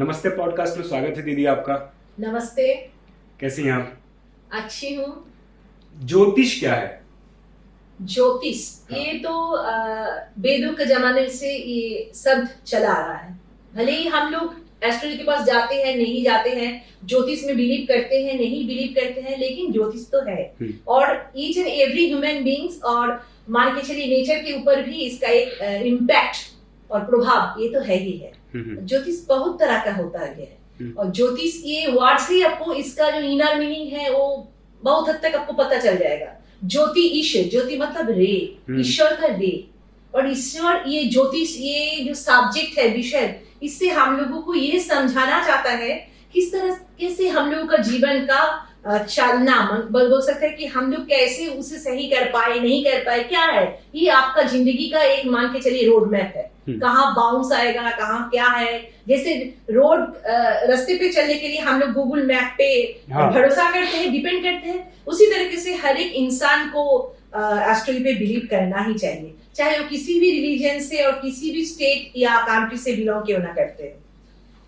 नमस्ते पॉडकास्ट में स्वागत है दीदी आपका। नमस्ते। कैसी हैं आप? अच्छी हूँ। ज्योतिष क्या है? ज्योतिष हाँ। ये तो वेदों के जमाने से ये सब चला आ रहा है। भले ही हम लोग एस्ट्रोलॉजी के पास जाते हैं नहीं जाते हैं, ज्योतिष में बिलीव करते हैं नहीं बिलीव करते हैं, लेकिन ज्योतिष तो है। और each and every human beings और मान के चलिए नेचर के ऊपर भी इसका एक इम्पैक्ट और प्रभाव ये तो है ही है। ज्योतिष बहुत तरह का होता है और ज्योतिष ये वर्ड से आपको इसका जो इनर मीनिंग है वो बहुत हद तक आपको पता चल जाएगा। ज्योति ईश्वर, ज्योति मतलब रे, ईश्वर का रे। और ईश्वर ये ज्योतिष ये जो सब्जेक्ट है विषय, इससे हम लोगों को ये समझाना चाहता है किस तरह से हम लोगों का जीवन का चलना बोल सकते हैं कि हम लोग कैसे उसे सही कर पाए नहीं कर पाए, क्या है ये आपका जिंदगी का एक मान के चलिए रोड मैप है। कहाँ बाउंस आएगा, कहाँ क्या है। जैसे रोड रास्ते पे चलने के लिए हम लोग गूगल मैप पे भरोसा करते हैं, डिपेंड करते हैं, उसी तरीके से हर एक इंसान को एस्ट्रोलॉजी पे बिलीव करना ही चाहिए, चाहे वो किसी भी रिलीजन से और किसी भी स्टेट या कंट्री से बिलोंग क्यों ना करते हैं।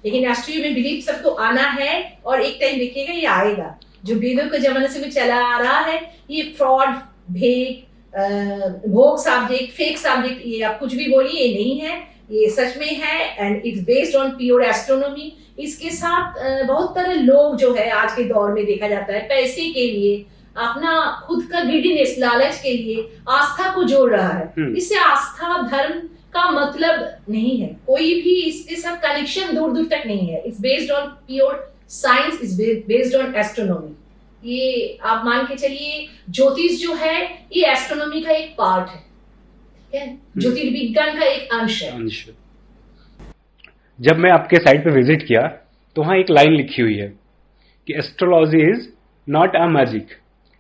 लेकिन एस्ट्रोलॉजी में बिलीव सबको आना है और एक टाइम देखिएगा ये आएगा। जो वेदों के जमाने से भी चला आ रहा है ये फ्रॉड, भेक, भोग सब्जेक्ट, फेक सब्जेक्ट, ये आप कुछ भी बोलिए ये नहीं है, ये सच में है and it's based on pure astronomy. इसके साथ बहुत तरह लोग जो है आज के दौर में देखा जाता है पैसे के लिए, अपना खुद का ग्रीडीनेस, लालच के लिए आस्था को जोड़ रहा है। इससे आस्था धर्म का मतलब नहीं है, कोई भी इसके साथ कनेक्शन दूर दूर तक नहीं है। It's based on pure science, is based on astronomy. ये आप मान के चलिए ज्योतिष जो है ये एस्ट्रोनॉमी का एक पार्ट है, ठीक है, ज्योतिर्विज्ञान का एक अंश है। जब मैं आपके साइट पे विजिट किया तो वहाँ एक लाइन लिखी हुई है कि astrology is not a magic,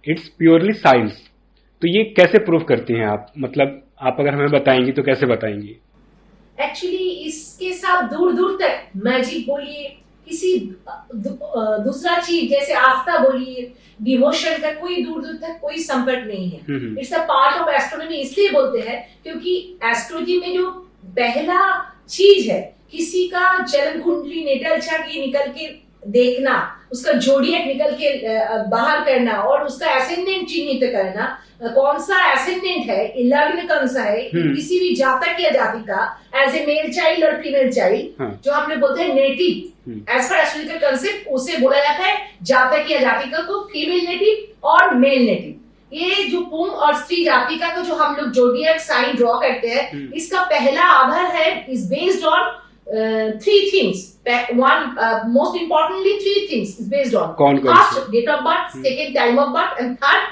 it's purely science. तो ये कैसे प्रूव करती हैं आप? मतलब आप अगर हमें बताएंगी तो कैसे बताएंगी? एक्चुअली इसके साथ दूर दूर तक मैजिक बोलिए, किसी दूसरा चीज जैसे आस्था बोलिए, डिवोशन का कोई दूर दूर तक कोई संपर्क नहीं है। It's a part of astronomy. इसलिए बोलते हैं क्योंकि एस्ट्रोलॉजी में जो पहला चीज है किसी का जन्म कुंडली नेटल चार्ट ये निकल के देखना, उसका जोडिएक निकल के बाहर करना और उसका एसेंडेंट चिन्हित करना, कौन सा एसेंडेंट है, लग्न कौन सा है, किसी भी जातक या जाति का एज ए मेल चाइल्ड और फीमेल चाइल्ड, जो हम लोग बोलते हैं native as per astrological concept, उसे बोला जाता है जातक या जातिका को फीमेल नेटिव और मेल नेटिव। ये जो पुंग और स्त्री जातिका को जो हम लोग जोडिएक साइन ड्रॉ करते हैं, इसका पहला आधार है is based on three things. One most importantly three things is based on first date of birth, second time of birth and third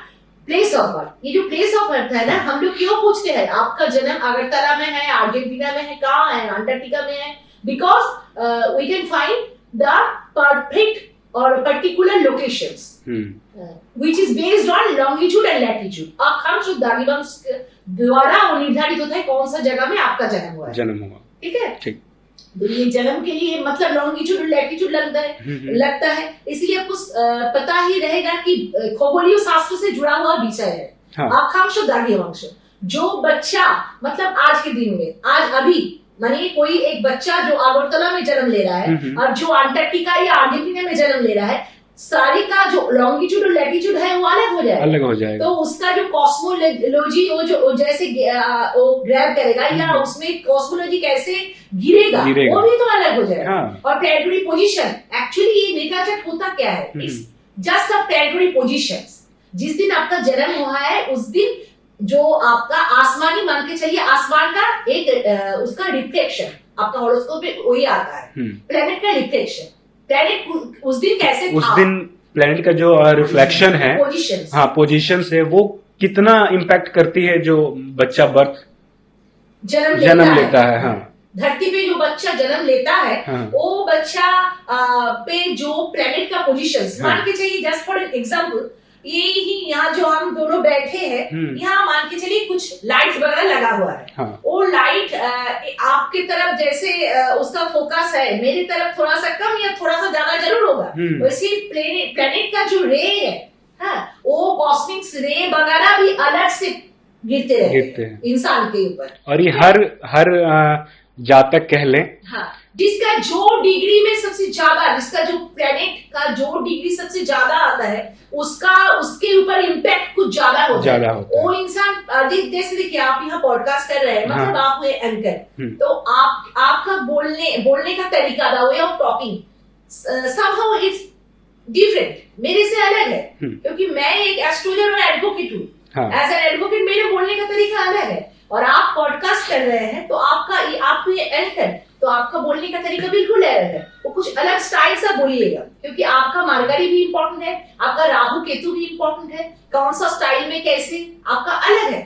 place of birth. ये जो place of birth है ना, हम लोग क्यों पूछते हैं आपका जन्म अगरतला में है, अर्जेंटीना में है, कहाँ है, अंटार्कटिका में है, because we can find the perfect or particular locations which is based on longitude and latitude. अक्षांश और द्रव्यमांश द्वारा वो निर्धारित होता है कौन सा जगह में आपका जन्म हुआ है, ठीक है। ठीक। तो ये जन्म के लिए मतलब लॉन्गिट्यूड लैटिट्यूड लगता है, इसलिए आपको पता ही रहेगा कि खगोलीय शास्त्र से जुड़ा हुआ विषय है। अक्षांश और द्रव्यमांश। जो बच्चा मतलब आज के दिन में, आज अभी मानिए कोई एक बच्चा जो अगरतला में जन्म ले रहा है और जो अंटार्कटिका या अर्जेंटीना में जन्म ले रहा है, सारी का जो लॉन्गिट्यूड और लैटिट्यूड है वो अलग हो जाएगा। तो उसका जो कॉस्मोलॉजी वो जो जैसे वो ग्रैब करेगा या उसमें कॉस्मोलॉजी कैसे गिरेगा वो भी तो अलग हो जाएगा। और प्लैनेटरी पोजीशन, एक्चुअली ये नेटा चार्ट होता क्या है, जस्ट अ प्लैनेटरी पोजीशंस। जिस दिन आपका जन्म हुआ है उस दिन जो आपका आसमानी मान के चलिए आसमान का एक उसका रिफ्लेक्शन आपका हॉरोस्कोप में वही आता है, प्लैनेट का रिफ्लेक्शन। प्लैनेट उस दिन कैसे था, उस दिन प्लैनेट का जो रिफ्लेक्शन है, पोजीशन से वो कितना इम्पैक्ट करती है जो बच्चा बर्थ जन्म लेता है। धरती पे जो बच्चा जन्म लेता है वो बच्चा पे जो प्लैनेट का पोजीशन मान के चलिए, जस्ट फॉर एग्जांपल ये ही यहाँ जो हम दोनों बैठे हैं यहाँ मान के चलिए कुछ लाइट्स वगैरह लगा हुआ है। वो लाइट आपके तरफ जैसे उसका फोकस है, मेरी तरफ थोड़ा सा कम या थोड़ा सा ज्यादा जरूर होगा। वैसे प्लैनेट का जो रे है वो कॉस्मिक रे वगैरह भी अलग से गिरते हैं इंसान के ऊपर। और ये हर जातक कह लें जिसका जो डिग्री में सबसे ज्यादा, जिसका जो प्लेनेट का जो डिग्री सबसे ज्यादा आता है, उसका उसके ऊपर इम्पैक्ट कुछ ज्यादा होता है। वो इंसान जैसे देखिए आप यहाँ पॉडकास्ट कर रहे हैं, मतलब आप हुए एंकर, तो आपका बोलने का तरीका, the way of talking somehow it's different, मेरे से अलग है, क्योंकि मैं एक एस्ट्रोलॉजर और एडवोकेट हूँ। एज एन एडवोकेट मेरे बोलने का तरीका अलग है, और आप पॉडकास्ट कर रहे हैं तो आप ये एंकर, तो आपका बोलने का तरीका बिल्कुल अलग है, वो कुछ अलग स्टाइल से बोलिएगा, क्योंकि आपका मार्गरी भी इम्पोर्टेंट है, आपका राहु केतु भी इम्पोर्टेंट है, कौन सा स्टाइल में कैसे आपका अलग है,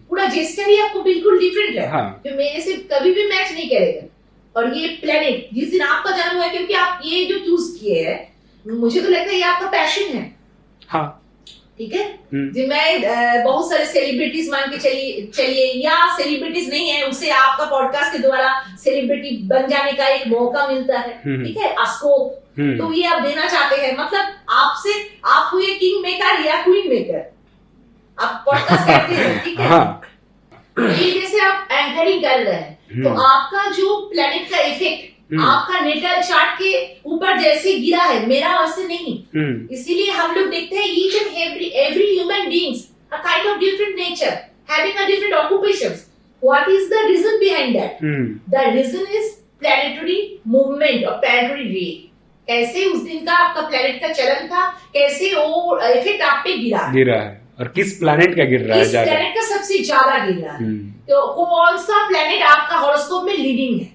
पूरा जेस्चर ही आपको बिल्कुल डिफरेंट है, जो मेरे से कभी भी मैच नहीं करेगा। और ये प्लेनेट जिस दिन आपका जन्म हुआ है, क्योंकि आप ये जो चूज किए है, मुझे तो लगता है ये आपका पैशन है। हाँ, ठीक है जी। मैं बहुत सारे सेलिब्रिटीज मान के चलिए, या सेलिब्रिटीज नहीं है, उसे आपका पॉडकास्ट के द्वारा सेलिब्रिटी बन जाने का एक मौका मिलता है, ठीक है, स्कोप, तो ये आप देना चाहते हैं, मतलब आपसे आप हुए किंग मेकर या क्वीन मेकर, आप पॉडकास्ट करते हैं, ठीक है। ये जैसे आप एंकरिंग कर रहे हैं, तो आपका जो प्लेनेट का इफेक्ट आपका नेटल चार्ट के ऊपर जैसे गिरा है, मेरा वैसे नहीं, इसीलिए हम लोग देखते हैं each and every human beings a kind of different nature, having a different occupations. What is the reason behind that? The reason is planetary movement और प्लैनेटरी रे। कैसे उस दिन का आपका प्लैनेट का चलन था, कैसे वो इफेक्ट आप पे गिरा है, और किस प्लैनेट का गिर रहा है, किस प्लैनेट का सबसे ज्यादा गिर रहा है, तो कौन सा प्लैनेट आपका हॉरोस्कोप में लीडिंग है,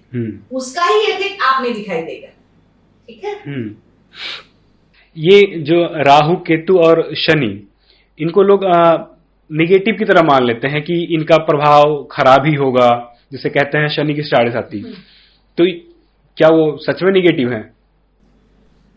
उसका ही इफेक्ट आप में दिखाई देगा, ठीक है। ये जो राहु केतु और शनि, इनको लोग निगेटिव की तरह मान लेते हैं कि इनका प्रभाव खराब ही होगा, जिसे कहते हैं शनि की साढ़े साथी, तो क्या वो सच में निगेटिव है?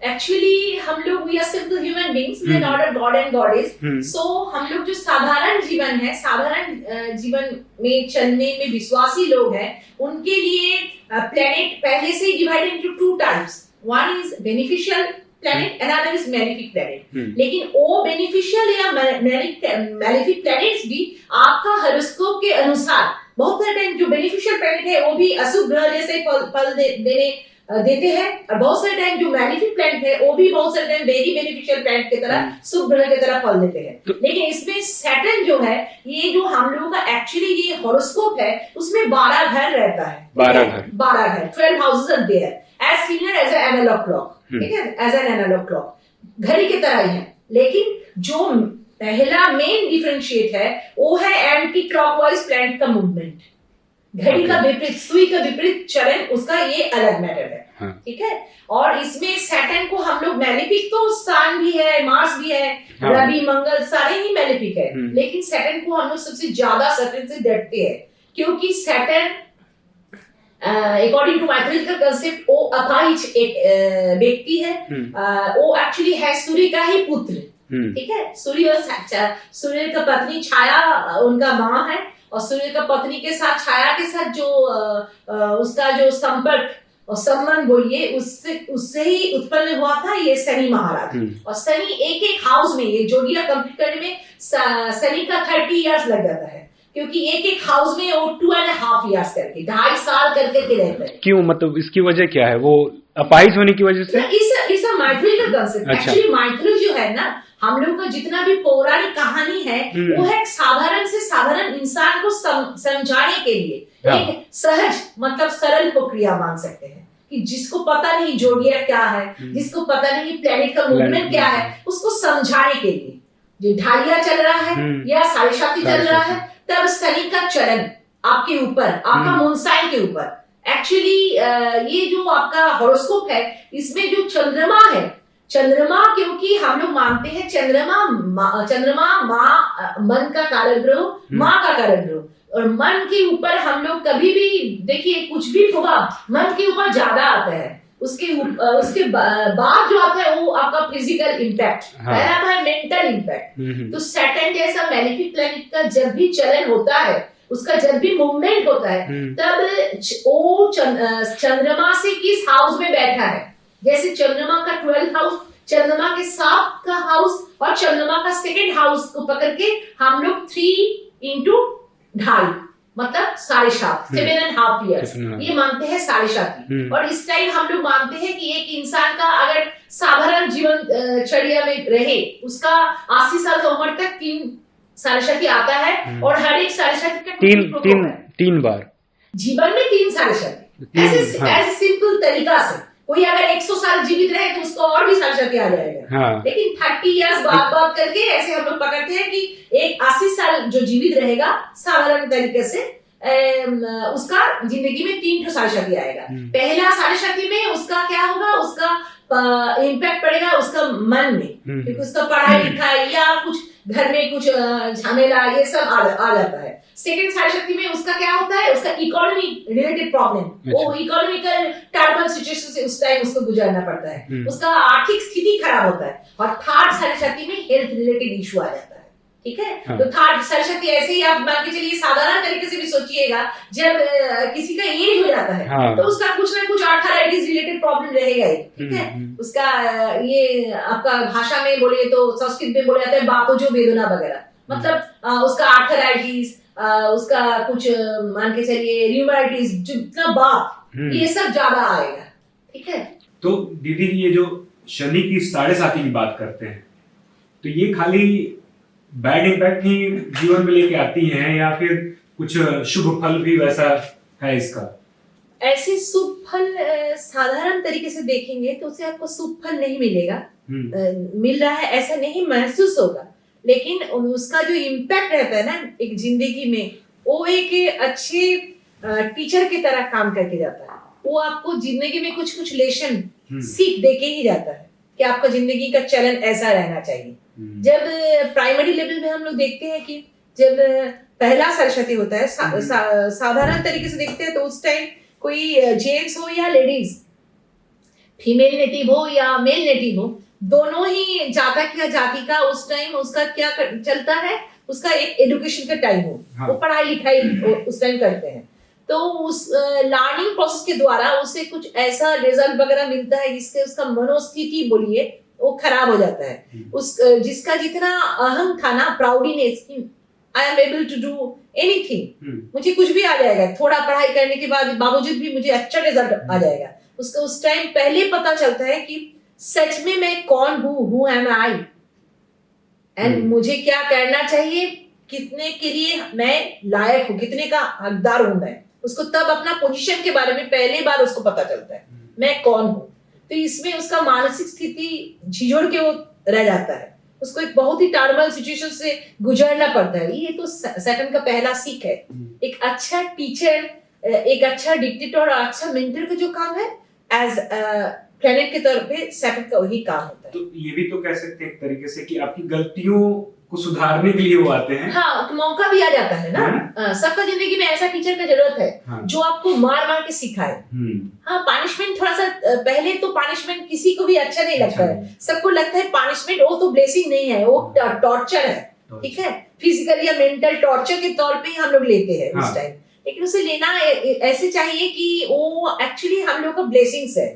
एक्चुअली हम लोग we are simple human beings, we are not a god and goddess, so हम लोग जो साधारण जीवन है, साधारण जीवन में चलने में विश्वासी लोग हैं, उनके लिए प्लैनेट पहले से ही divided into two types, one is beneficial planet, another is malefic planet. लेकिन वो बेनिफिशियल या मैलेफिक प्लैनेट्स भी आपका हॉरोस्कोप के अनुसार, बहुत सारे टाइम जो बेनिफिशियल प्लैनेट है वो भी अशुभ ग्रह जैसे फल देते हैं, और बहुत सारे टाइम जो मैलेफिक प्लैनेट है वो भी बहुत सारे टाइम वेरी बेनिफिशियल प्लैनेट की तरह, शुभ ग्रह की तरह फल देते हैं। लेकिन इसमें सैटर्न जो है, ये जो हम लोगों का एक्चुअली ये हॉरोस्कोप है, उसमें 12 घर रहता है, 12 घर, 12 houses are there, as similar as an analogue clock, ठीक है, एज एन एनालॉग क्लॉक, घड़ी की तरह ही है। लेकिन जो पहला मेन डिफरेंशिएट है वो है एंटी क्लॉकवाइज प्लैनेट का मूवमेंट, घड़ी का विपरीत, सुई का विपरीत चलन, उसका ये अलग मैटर है, ठीक है। और इसमें सैटर्न को हम लोग मैलेफिक, तो सन भी है, मार्स भी है, रवि मंगल सारे ही मैलेफिक है, लेकिन सैटर्न को हम लोग सबसे ज्यादा सैटर्न से डरते हैं, क्योंकि Saturn according to mythological concept वो अपाहिज एक व्यक्ति है, वो एक्चुअली है सूर्य का ही पुत्र, ठीक है। सूर्य का पत्नी छाया उनका माँ है, और सूर्य का पत्नी के साथ, छाया के साथ जो उसका जो संपर्क और संबंध बोलिए, उससे ही उत्पन्न हुआ था ये शनि महाराज। और शनि एक हाउस में, ये जोड़िया कंप्लीट करने में शनि का 30 इयर्स लग जाता है, क्योंकि एक हाउस में वो 2.5 इयर्स करके, 2.5 साल करके रहते हैं। क्यों, मतलब इसकी वजह क्या है? वो अपाहिज होने की वजह से? इस माइथोलॉजिकल कांसेप्ट, एक्चुअली माइथोलॉजी जो है ना, हम लोग का जितना भी पौराणिक कहानी है, वो है साधारण से साधारण इंसान को समझाने के लिए एक सहज, मतलब सरल प्रक्रिया मान सकते हैं, कि जिसको पता नहीं जोड़िया क्या है, जिसको पता नहीं प्लैनेट का मूवमेंट क्या है, उसको समझाने के लिए, जो ढालिया चल रहा है या साढ़े साथी चल रहा है, तब शनि का चलन आपके ऊपर, आपका मून साइन के ऊपर, एक्चुअली ये जो आपका हॉरोस्कोप है, इसमें जो चंद्रमा है, चंद्रमा, क्योंकि हम लोग मानते हैं चंद्रमा मन का कारक ग्रह, माँ का कारक ग्रह, और मन के ऊपर हम लोग कभी भी देखिए कुछ भी होगा, मन के ऊपर ज्यादा आता है, उसके बाद जो आता है वो आपका फिजिकल इम्पैक्ट, पहला आता है मेंटल इम्पैक्ट। तो सैटर्न जैसा मैलेफिक प्लैनेट का जब भी चलन होता है, उसका जब भी मूवमेंट होता है, तब वो चंद्रमा से किस हाउस में बैठा है, जैसे चंद्रमा का 12th हाउस, चंद्रमा के 7 का हाउस, और चंद्रमा का 2nd हाउस को पकड़ के हम लोग 3 into 2.5, मतलब 7.5 7.5 years, 7.5 ये मानते हैं 7.5। और इस टाइम हम लोग मानते हैं कि एक इंसान का अगर साधारण जीवन चर्या में रहे, उसका 80 साल का उम्र तक 3 आता है। और हर एक 7.5 का तीन बार जीवन में 3 ऐसे सिंपल तरीका से कोई अगर 100 साल जीवित रहे तो उसको और भी 7.5 आ जाएगा। लेकिन 30 इयर्स बात करके ऐसे हम लोग पकड़ते हैं कि एक 80 साल जो जीवित रहेगा साधारण तरीके से उसका जिंदगी में 3 7.5 आएगा। पहला 7.5 में उसका क्या होगा, उसका इम्पैक्ट पड़ेगा उसका मन में, क्योंकि उसका पढ़ाई लिखाई या कुछ घर में कुछ झमेला ये सब आ जाता है। सेकंड 7.5 में उसका क्या होता है, उसका इकोनॉमी रिलेटेड प्रॉब्लम, वो इकोनॉमिकल टर्बल सिचुएशन से उस टाइम उसको गुजरना पड़ता है, उसका आर्थिक स्थिति खराब होता है। और थर्ड 7.5 में हेल्थ रिलेटेड इशू आ जाता है। ठीक है, तो थर्ड 7.5 ऐसे ही आप मान के चलिए, साधारण तरीके से भी सोचिएगा, जब किसी का एज हो जाता है तो उसका कुछ ना कुछ आर्थराइटिस रिलेटेड प्रॉब्लम रहेगा ही। ठीक है, उसका ये आपका भाषा में बोले तो संस्कृत में बोला जाता है बापोजो वेदना वगैरह, मतलब उसका आर्थराइटिस, उसका कुछ मान के चलिए र्यूमाटिस, जितना बाप ये सब ज्यादा आएगा। ठीक है, तो दीदी ये जो शनि की 7.5 की बात करते हैं, तो ये खाली बैड इम्पैक्ट ही जीवन में लेके आती हैं या फिर कुछ शुभ फल भी वैसा है इसका? ऐसे शुभ फल साधारण तरीके से देखेंगे तो उसे आपको शुभ फल नहीं मिलेगा, मिल रहा है ऐसा नहीं महसूस होगा, लेकिन उसका जो इम्पैक्ट रहता है ना एक जिंदगी में, वो एक अच्छे टीचर की तरह काम करके जाता है। वो आपको जिंदगी में कुछ कुछ लेसन सीख दे के ही जाता है कि आपका जिंदगी का चलन ऐसा रहना चाहिए। जब प्राइमरी लेवल में हम लोग देखते हैं कि जब पहला 7.5 होता है, साधारण तरीके से देखते हैं तो उस टाइम कोई जेंट्स हो या लेडीज, फीमेल नेटिव हो या मेल नेटिव हो, दोनों ही जातक या जाति का उस टाइम उसका क्या चलता है, उसका एक एजुकेशन का टाइम हो, वो पढ़ाई लिखाई उस टाइम करते हैं। तो उस लर्निंग प्रोसेस के द्वारा उसे कुछ ऐसा रिजल्ट वगैरह मिलता है जिससे उसका मनोस्थिति बोलिए वो खराब हो जाता है। उस जिसका जितना अहम था ना, proudness, I am able to do anything, मुझे कुछ भी आ जाएगा, थोड़ा पढ़ाई करने के बाद बावजूद भी मुझे अच्छा रिजल्ट आ जाएगा, उसका उस टाइम पहले पता चलता है कि सच में मैं कौन हूँ, हु एम आई, एंड मुझे क्या करना चाहिए, कितने के लिए मैं लायक हूँ, कितने का हकदार हूँ मैं। उसको तब अपना पोजीशन के बारे में पहली बार उसको पता चलता है मैं कौन हूँ। तो इसमें उसका मानसिक स्थिति झिझोड़ के वो रह जाता है, उसको एक बहुत ही टर्मल सिचुएशन से गुजरना पड़ता है। ये तो सेकंड का पहला सीख है। एक अच्छा टीचर, एक अच्छा डिक्टेटर और अच्छा मेंटर का जो काम है एज प्लेनेट के तौर पे सेकंड का वही काम होता है। तो ये भी तो कह सकते हैं एक तरीके से कि आपकी गलतियों को सुधारने के लिए वो आते हैं। हाँ, तो मौका भी आ जाता है ना। सबका जिंदगी में ऐसा टीचर का जरूरत है जो आपको मार मार के सिखाए। हाँ, पनिशमेंट थोड़ा सा पहले तो पनिशमेंट किसी को भी अच्छा नहीं लगता है, सबको लगता है पनिशमेंट वो तो ब्लेसिंग नहीं है, वो टॉर्चर है। ठीक है, फिजिकल या मेंटल टॉर्चर के तौर पे हम लोग लेते हैं उस टाइम, लेकिन उसे लेना ऐसे चाहिए कि वो एक्चुअली हम लोग का ब्लेसिंग्स है।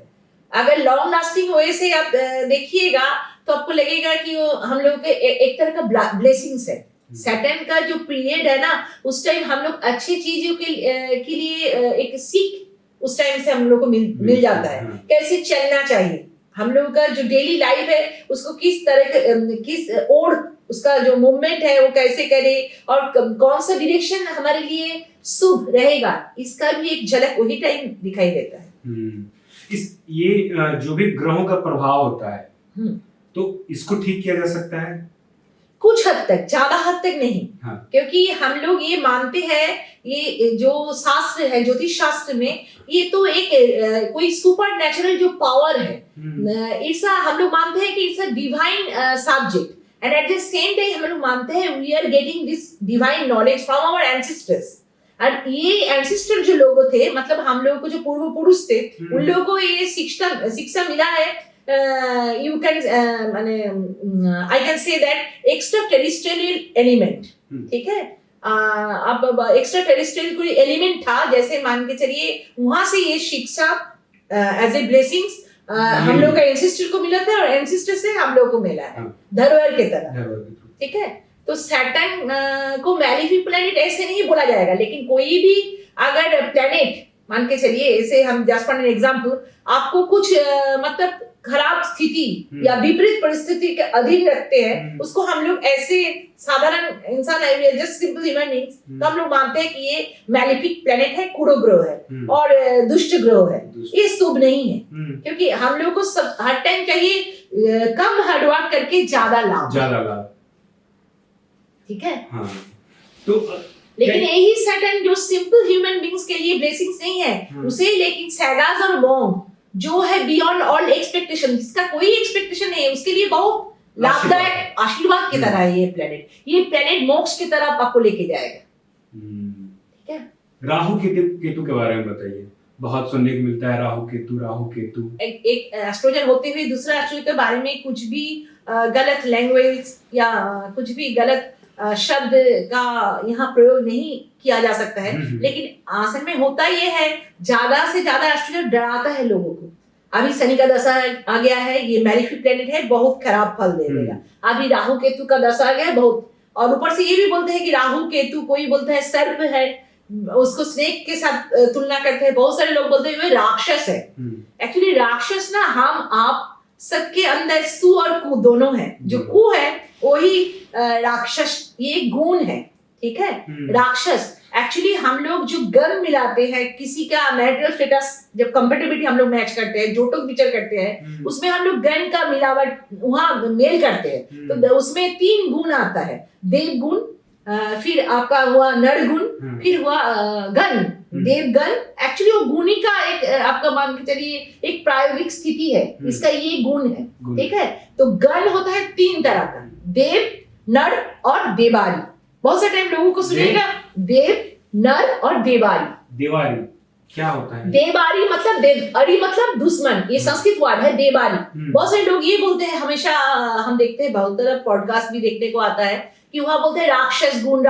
अगर लॉन्ग लास्टिंग वे से आप देखिएगा तो आपको लगेगा कि हम लोग के एक तरह का ब्लेसिंग्स है। सैटर्न का जो पीरियड है ना, उस टाइम हम लोग अच्छी चीजों के लिए एक सीख उस टाइम से हम लोग को मिल जाता है, कैसे चलना चाहिए, हम लोग का जो डेली लाइफ है उसको किस तरह किस ओर उसका जो मूवमेंट है वो कैसे करे और कौन सा डायरेक्शन हमारे लिए शुभ रहेगा, इसका भी एक झलक वही टाइम दिखाई देता है। ये जो भी ग्रहों का प्रभाव होता है तो इसको ठीक किया जा सकता है कुछ हद तक, ज्यादा हद तक नहीं। क्योंकि हम लोग ये मानते हैं, ये जो शास्त्र है ज्योतिष शास्त्र में, ये तो एक कोई सुपर नेचुरल जो पावर है, ऐसा हम लोग मानते हैं कि it's a divine subject, and at the same time हम लोग मानते हैं we are getting this divine knowledge from our ancestors. और ये एंसेस्टर जो लोग थे, मतलब हम लोगों को जो पूर्व पुरुष थे, उन लोगों को ये शिक्षा मिला है। You can I can say that extra terrestrial element, ठीक है। अब एक्स्ट्रा टेरिस्ट्रियल कोई एलिमेंट था, जैसे मान के चलिए वहां से ये शिक्षा एज ए ब्लेसिंग्स हम लोग का एंसेस्टर को मिला था और एंसेस्टर से हम लोग को मिला है धरोहर के तरह। ठीक है, तो सैटर्न को मैलिफिक प्लेनेट ऐसे नहीं बोला जाएगा, लेकिन कोई भी अगर प्लेनेट मान के चलिए, ऐसे हम जस्ट फॉर एन एग्जांपल, आपको कुछ मतलब खराब स्थिति या विपरीत परिस्थिति के अधीन रखते हैं, उसको हम लोग ऐसे साधारण इंसान है, जस्ट सिंपल ह्यूमन बीइंग्स, तो हम लोग मानते हैं कि ये मैलिफिक प्लेनेट है, कूड़ो ग्रह है और दुष्ट ग्रह है, ये शुभ नहीं है। क्योंकि हम लोग को सब हर टाइम चाहिए कम हार्डवर्क करके ज्यादा लाभ। ठीक है। हाँ। तो लेकिन यही सैटर्न जो सिंपल ह्यूमन बीइंग्स के लिए ब्लेसिंग्स नहीं है उसे, लेकिन सैगास और मोंग जो है बियॉन्ड ऑल एक्सपेक्टेशन, जिसका कोई एक्सपेक्टेशन नहीं है, उसके लिए बहुत लाभदायक आशीर्वाद की तरह है ये प्लेनेट मोक्ष की तरफ आपको लेके जाएगा। ठीक है। राहु केतु के बारे में बताइए, बहुत सुनने को मिलता है राहु केतु। एक एस्ट्रोलॉजर होते हुए दूसरा एस्ट्रोलॉजर के बारे में कुछ भी गलत लैंग्वेज या कुछ भी गलत शब्द का यहाँ प्रयोग नहीं किया जा सकता है, लेकिन असल में होता ये है, ज्यादा से ज्यादा एस्ट्रोलॉजर डराता है लोगों को। अभी शनि का दशा आ गया है, ये मैलिफिक प्लेनेट है, बहुत खराब फल दे देगा। अभी राहु केतु का दशा आ गया है बहुत, और ऊपर से ये भी बोलते हैं कि राहु केतु, कोई बोलता है सर्प है, उसको स्नेक के साथ तुलना करते हैं, बहुत सारे लोग बोलते हैं वे राक्षस है। एक्चुअली राक्षस ना हम आप सबके अंदर सु और कु दोनों है। जो कु है वही राक्षस, ये गुण है। ठीक है। राक्षस एक्चुअली हम लोग जो गन मिलाते हैं, किसी का मैरिटल स्टेटस जब कंपेटिबिलिटी हम लोग मैच करते हैं, जोटक विचार करते हैं, उसमें हम लोग गन का मिलावट वहां मेल करते हैं, तो उसमें 3 गुण आता है, देव गुण, फिर आपका हुआ नर गुण, फिर हुआ गण, देव गण। एक्चुअली वो गुणी का एक आपका मान के चलिए एक प्रायोगिक स्थिति है, इसका ये गुण है। ठीक है। तो गण होता है 3 तरह का, देव, नर और देवारी। बहुत से टाइम लोगों को सुनेगा देव, नर और देवारी। देवारी क्या होता है? देवारी मतलब देवारी मतलब दुश्मन, ये संस्कृत वर्ड है देवारी। बहुत सारे लोग ये बोलते हैं, हमेशा हम देखते हैं बहुत तरह पॉडकास्ट भी देखने को आता है कि वहां बोलते हैं राक्षस गुण।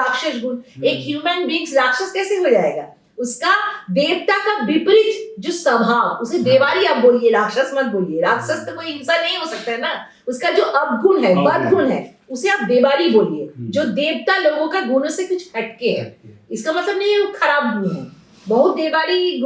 एक ह्यूमन बीइंग्स राक्षस कैसे हो जाएगा? उसका देवता का विपरीत जो स्वभाव, उसे देवारी आप बोलिए, राक्षस मत बोलिए। राक्षस तो कोई इंसान नहीं हो सकता है ना, उसका जो अवगुण है, बदगुण है, उसे आप देवारी बोलिए, जो देवता लोगों का गुणों से कुछ हटके है। इसका मतलब नहीं है वो खराब गुण है। बहुत देवारी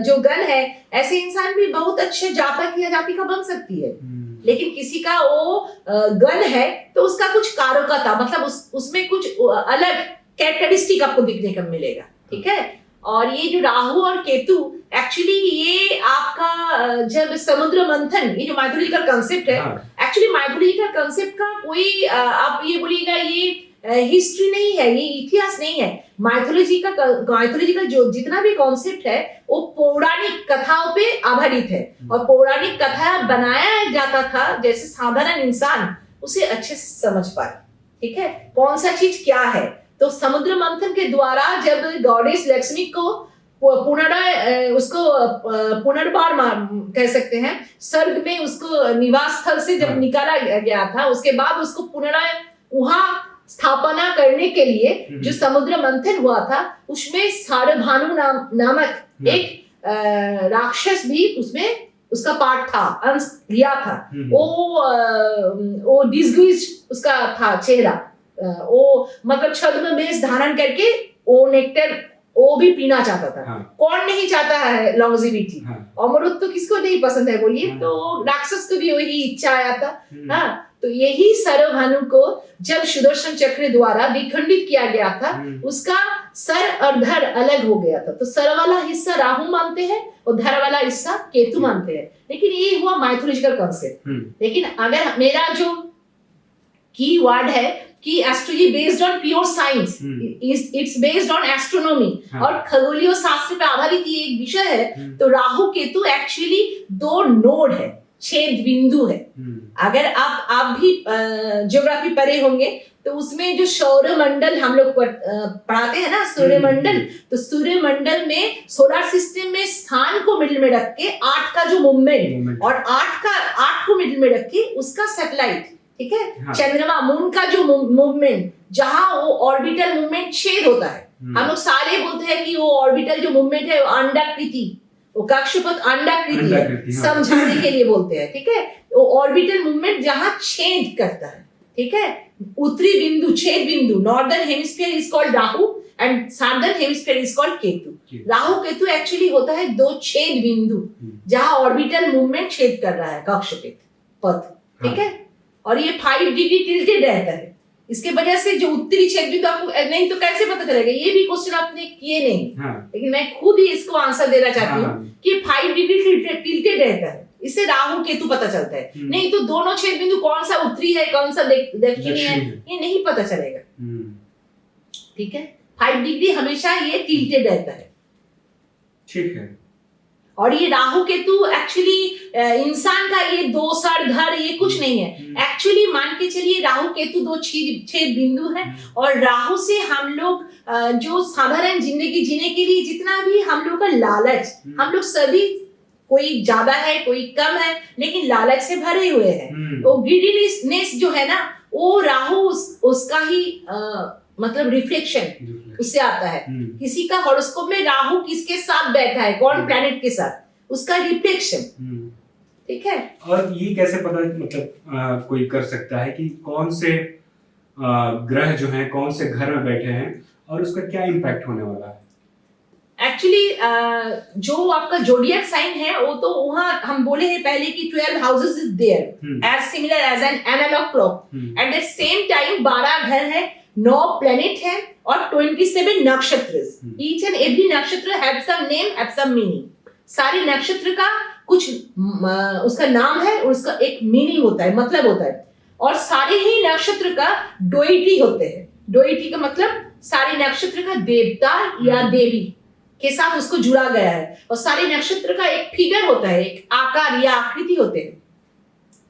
जो गण है, ऐसे इंसान भी बहुत अच्छे जातक या जातिका बन सकती है, लेकिन किसी का वो गण है तो उसका कुछ कारकता, मतलब उसमें कुछ अलग कैरेक्टरिस्टिक आपको दिखने का मिलेगा। ठीक है। और ये जो राहु और केतु, एक्चुअली ये आपका जब समुद्र मंथन, ये जो माइथोलॉजिकल कंसेप्ट है, एक्चुअली माइथोलॉजिकल कंसेप्ट का कोई आप ये बोलिएगा ये हिस्ट्री नहीं है, ये इतिहास नहीं है। माइथोलॉजिकल जो जितना भी कॉन्सेप्ट है वो पौराणिक कथाओं पे आधारित है, और पौराणिक कथा बनाया जाता था जैसे साधारण इंसान उसे अच्छे से समझ पाए। ठीक है। कौन सा चीज क्या है, तो समुद्र मंथन के द्वारा जब गॉडेस लक्ष्मी को पुनर्बार कह सकते हैं, स्वर्ग में उसको निवास स्थल से जब निकाला गया था, उसके बाद उसको पुनराय वहां स्थापना करने के लिए जो समुद्र मंथन हुआ था, उसमें सारभानु नामक एक राक्षस भी उसमें उसका पार्ट था, अंश लिया था। वो डिसग्रीज उसका था चेहरा, वो मतलब छद्म वेश धारण करके वो नेक्टर वो भी पीना चाहता था। कौन नहीं चाहता है लॉन्जेविटी? अमृत तो किसको नहीं पसंद है बोलिए? तो राक्षस को भी वही इच्छा आया था। तो यही सरभानु को जब सुदर्शन चक्र द्वारा विखंडित किया गया था, उसका सर और धड़ अलग हो गया था। तो सर वाला हिस्सा राहु मानते हैं और धड़ वाला हिस्सा केतु मानते हैं। लेकिन ये हुआ माइथोलॉजिकल कॉन्सेप्ट। लेकिन अगर मेरा जो की वर्ड है कि astrology based on pure science, it's based on astronomy और खगोलीय शास्त्र पे आधारित ये एक विषय है। तो राहु केतु एक्चुअली 2 नोड है, छेद बिंदु है। अगर आप भी ज्योग्राफी पढ़े होंगे तो उसमें जो सौरमंडल हम लोग पढ़ाते हैं ना, सूर्यमंडल, तो सूर्यमंडल में सोलर सिस्टम में स्थान को मिडिल में रख के 8 का जो मूवमेंट और 8 को मिडिल में रख के उसका सैटेलाइट, ठीक है, चंद्रमा मून का जो मूवमेंट, जहां वो ऑर्बिटल मूवमेंट छेद होता है। हम लोग सारे बोलते हैं कि वो ऑर्बिटल जो मूवमेंट है वो अंडाकृति, वो कक्षपथ अंडाकृति है, समझाने के लिए बोलते हैं। ठीक है। वो ऑर्बिटल मूवमेंट जहां छेद करता है। ठीक है। उत्तरी बिंदु, छेद बिंदु, northern hemisphere is called Rahu and southern hemisphere is called Ketu. Rahu Ketu actually होता है दो छेद बिंदु जहां ऑर्बिटल मूवमेंट छेद कर रहा है कक्ष पे पथ, ठीक है। और ये 5 डिग्री टिल्टेड रहता है, इसके वजह से जो उत्तरी छेद बिंदु आपको नहीं तो कैसे पता चलेगा, ये भी क्वेश्चन आपने किए नहीं। लेकिन मैं खुद ही इसको आंसर देना चाहती हूँ कि 5 डिग्री टिल्टेड रहता है, इससे राहु केतु पता चलता है। नहीं तो दोनों छेद बिंदु कौन सा उत्तरी है कौन सा दक्षिणी है ये नहीं पता चलेगा, ठीक है। 5 डिग्री हमेशा ये टिल्टेड रहता है, ठीक है। और ये राहु केतु एक्चुअली इंसान का ये दो सर धर ये कुछ नहीं है। एक्चुअली मान के चलिए राहु केतु दो छेद बिंदु है, और राहु से हम लोग जो साधारण जिंदगी जीने के लिए जितना भी हम लोग का लालच, हम लोग सभी कोई ज्यादा है कोई कम है लेकिन लालच से भरे हुए हैं। वो ग्रीडीनेस जो है ना वो राहु उसका ही मतलब रिफ्लेक्शन उससे आता है। किसी का हॉरोस्कोप में राहु किसके साथ बैठा है, कौन प्लैनेट के साथ, उसका रिफ्लेक्शन, ठीक है। और ये कैसे पता मतलब कोई कर सकता है कि कौन से ग्रह जो हैं कौन से घर में बैठे हैं और उसका क्या इम्पैक्ट होने वाला है? एक्चुअली जो आपका जोडियक साइन है वो तो वहां हम बोले हैं पहले कि 12 houses is there as similar as an analogue clock. At the same time 12 घर है, 9 प्लैनेट है और 27 नक्षत्र। ईच एंड एवरी नक्षत्र have some name, have some meaning. सारे नक्षत्र का कुछ उसका नाम है और उसका एक मीनिंग होता है, मतलब होता है। और सारे ही नक्षत्र का डोइटी होते हैं। डोइटी का मतलब सारे नक्षत्र का देवता या देवी के साथ उसको जुड़ा गया है, और सारे नक्षत्र का एक फिगर होता है, एक आकार या आकृति होते हैं।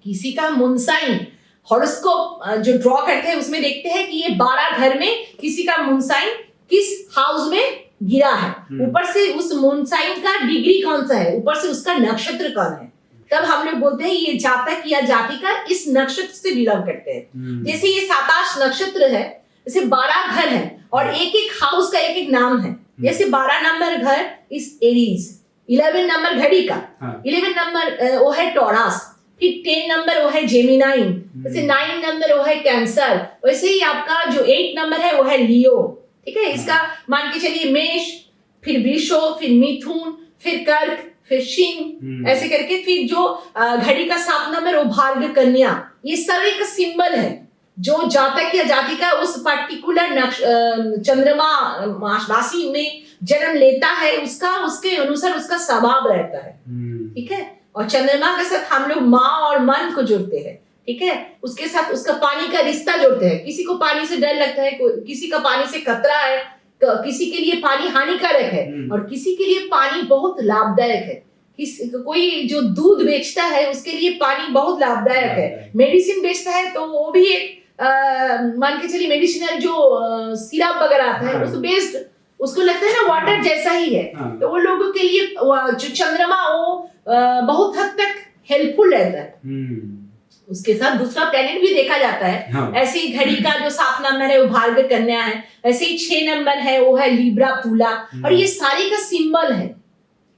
किसी का मून साइन हॉरोस्कोप जो ड्रॉ करते हैं उसमें देखते हैं कि ये 12 घर में किसी का मून साइन किस हाउस में गिरा है, ऊपर से उस मून साइन का डिग्री कौन सा है, ऊपर से उसका नक्षत्र कौन है, तब हम लोग बोलते हैं ये जातक या जातिका इस नक्षत्र से बिलोंग करते हैं। जैसे ये 27 नक्षत्र है, जैसे 12 घर है और एक एक हाउस का एक एक नाम है। जैसे 12 नंबर घर इस एरीज, 11 नंबर घड़ी का, 11 नंबर वो है टॉरस, फिर 10 नंबर वो है जेमिनाई, जैसे 9 नंबर वो है कैंसर, वैसे ही आपका जो 8 नंबर है वो है लियो, ठीक है। इसका मान के चलिए मेष, फिर वृषभ, फिर मिथुन, फिर कर्क, फिर सिंह, ऐसे करके फिर जो घड़ी का 7 नंबर वो भार्ग कन्या। ये सब एक सिंबल है जो जातक या जातिका उस पर्टिकुलर चंद्रमा राशि में जन्म लेता है, उसका उसके अनुसार उसका स्वभाव रहता है, ठीक है। और चंद्रमा के साथ हम लोग माँ और मन को जोड़ते हैं, ठीक है। उसके साथ उसका पानी का रिश्ता जोड़ते हैं। किसी को पानी से डर लगता है, किसी का पानी से खतरा है, किसी के लिए पानी हानिकारक है और किसी के लिए पानी बहुत लाभदायक है। कोई जो दूध बेचता है उसके लिए पानी बहुत लाभदायक है। मेडिसिन बेचता है तो वो भी एक मान के चलिए मेडिसिनल जो सिरप वगैरह आता है उस बेस्ड उसको लगता है ना वाटर जैसा ही है। तो वो लोगों के लिए जो चंद्रमा वो बहुत हद तक हेल्पफुल रहता है। उसके साथ दूसरा प्लैनेट भी देखा जाता है। ऐसे ही घड़ी का जो 7 नंबर है वो भार्ग कन्या है, ऐसे ही 6 नंबर है वो है लिब्रा तुला, और ये सारे का सिंबल है।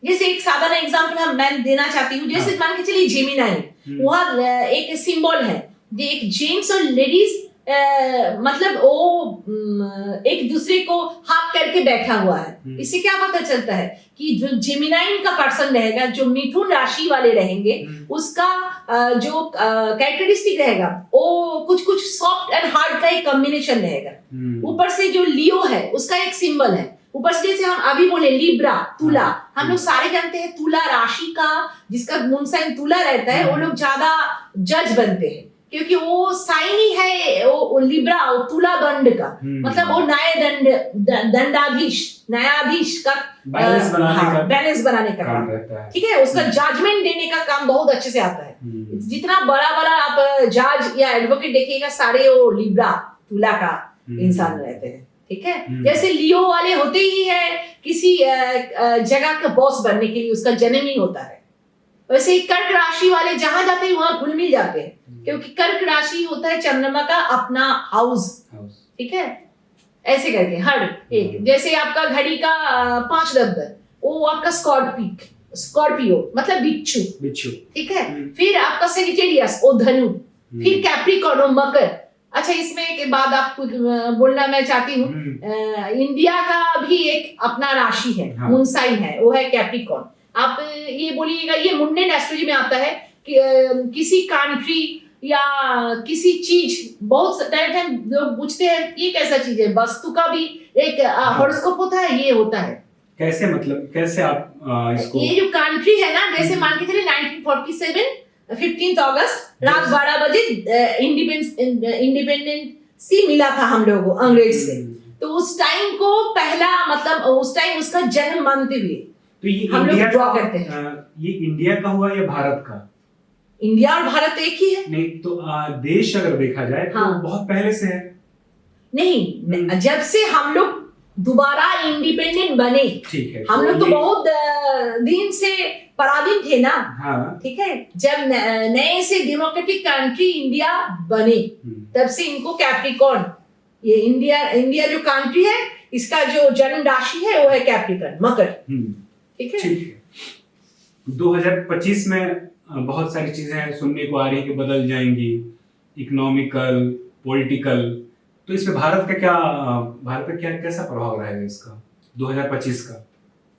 जैसे एक साधारण एग्जांपल मैं देना चाहती हूँ, जैसे मान के चलिए जेमिनाई, वहाँ एक सिंबल है, एक जेंट्स और लेडीज मतलब वो एक दूसरे को हाथ करके बैठा हुआ है। इससे क्या पता चलता है कि जो जेमिनाई का पर्सन रहेगा, जो मिथुन राशि वाले रहेंगे, उसका जो कैरेक्टरिस्टिक रहेगा वो कुछ कुछ सॉफ्ट एंड हार्ड का एक कॉम्बिनेशन रहेगा। ऊपर से जो लियो है उसका एक सिंबल है। ऊपर से जैसे हम अभी बोले लिब्रा तुला, हम लोग सारे जानते हैं तुला राशि का जिसका मून साइन तुला रहता है वो लोग ज्यादा जज बनते हैं, क्योंकि वो साइन ही है वो लिब्रा, वो तुला दंड का मतलब वो दंडाधीश न्यायाधीश का बैलेंस बनाने का काम रहता है, ठीक है। उसका जजमेंट देने का काम बहुत अच्छे से आता है। जितना बड़ा बड़ा आप जज या एडवोकेट देखिएगा सारे वो लिब्रा तुला का इंसान रहते हैं, ठीक है। जैसे लियो वाले होते ही है किसी जगह का बॉस बनने के लिए, उसका जन्म ही होता है। वैसे ही कर्क राशि वाले जहां जाते हैं वहां घुल मिल जाते हैं, क्योंकि कर्क राशि होता है चंद्रमा का अपना हाउस, ठीक है। ऐसे करके हर एक, जैसे आपका घड़ी का 5 नंबर वो आपका स्कॉर्पियो मतलब बिच्छू, ठीक है। फिर आपका सेजिटेरियस वो धनु, फिर कैप्रिकॉर्न मकर, अच्छा, इसमें एक बात आपको बोलना मैं चाहती हूँ। इंडिया का भी एक अपना राशि है, हाँ। मून साइन है, वो है कैप्रिकॉर्न। आप ये बोलिएगा, ये मुंडेन एस्ट्रोलॉजी में आता है कि किसी कंट्री या किसी चीज, बहुत टाइम लोग पूछते हैं ये कैसा चीज है, वस्तु का भी एक हॉरोस्कोप होता है, ये होता है कैसे, मतलब कैसे आप इसको, ये जो कंट्री है ना, जैसे मान के चलिए 1947 15 अगस्त रात 12 बजे इंडिपेंडेंसी मिला था हम लोगों को अंग्रेज से। तो उस टाइम को पहला, मतलब उस टाइम उसका जन्म मानते हुए तो ये हम लोग इंडिया ड्रॉ करते हैं। ये इंडिया का हुआ या भारत का? इंडिया और भारत एक ही है। नहीं तो देश अगर देखा जाए तो हाँ। बहुत पहले से है। नहीं, जब से हम लोग दोबारा इंडिपेंडेंट बने, ठीक है, हम लोग तो बहुत दिन से पराधीन थे ना। हाँ। ठीक है, जब नए से डेमोक्रेटिक कंट्री इंडिया बने, तब से इनको कैप्रिकॉर्न, ये इंडिया जो कंट्री है, इसका जो जन्म राशि है वो है कैप्रिकॉर्न, मकर। ठीक है। 2025 में बहुत सारी चीजें सुनने को आ रही है कि बदल जाएंगी, इकोनॉमिकल, पॉलिटिकल, तो इसमें भारत पे क्या कैसा प्रभाव रहेगा इसका 2025 का?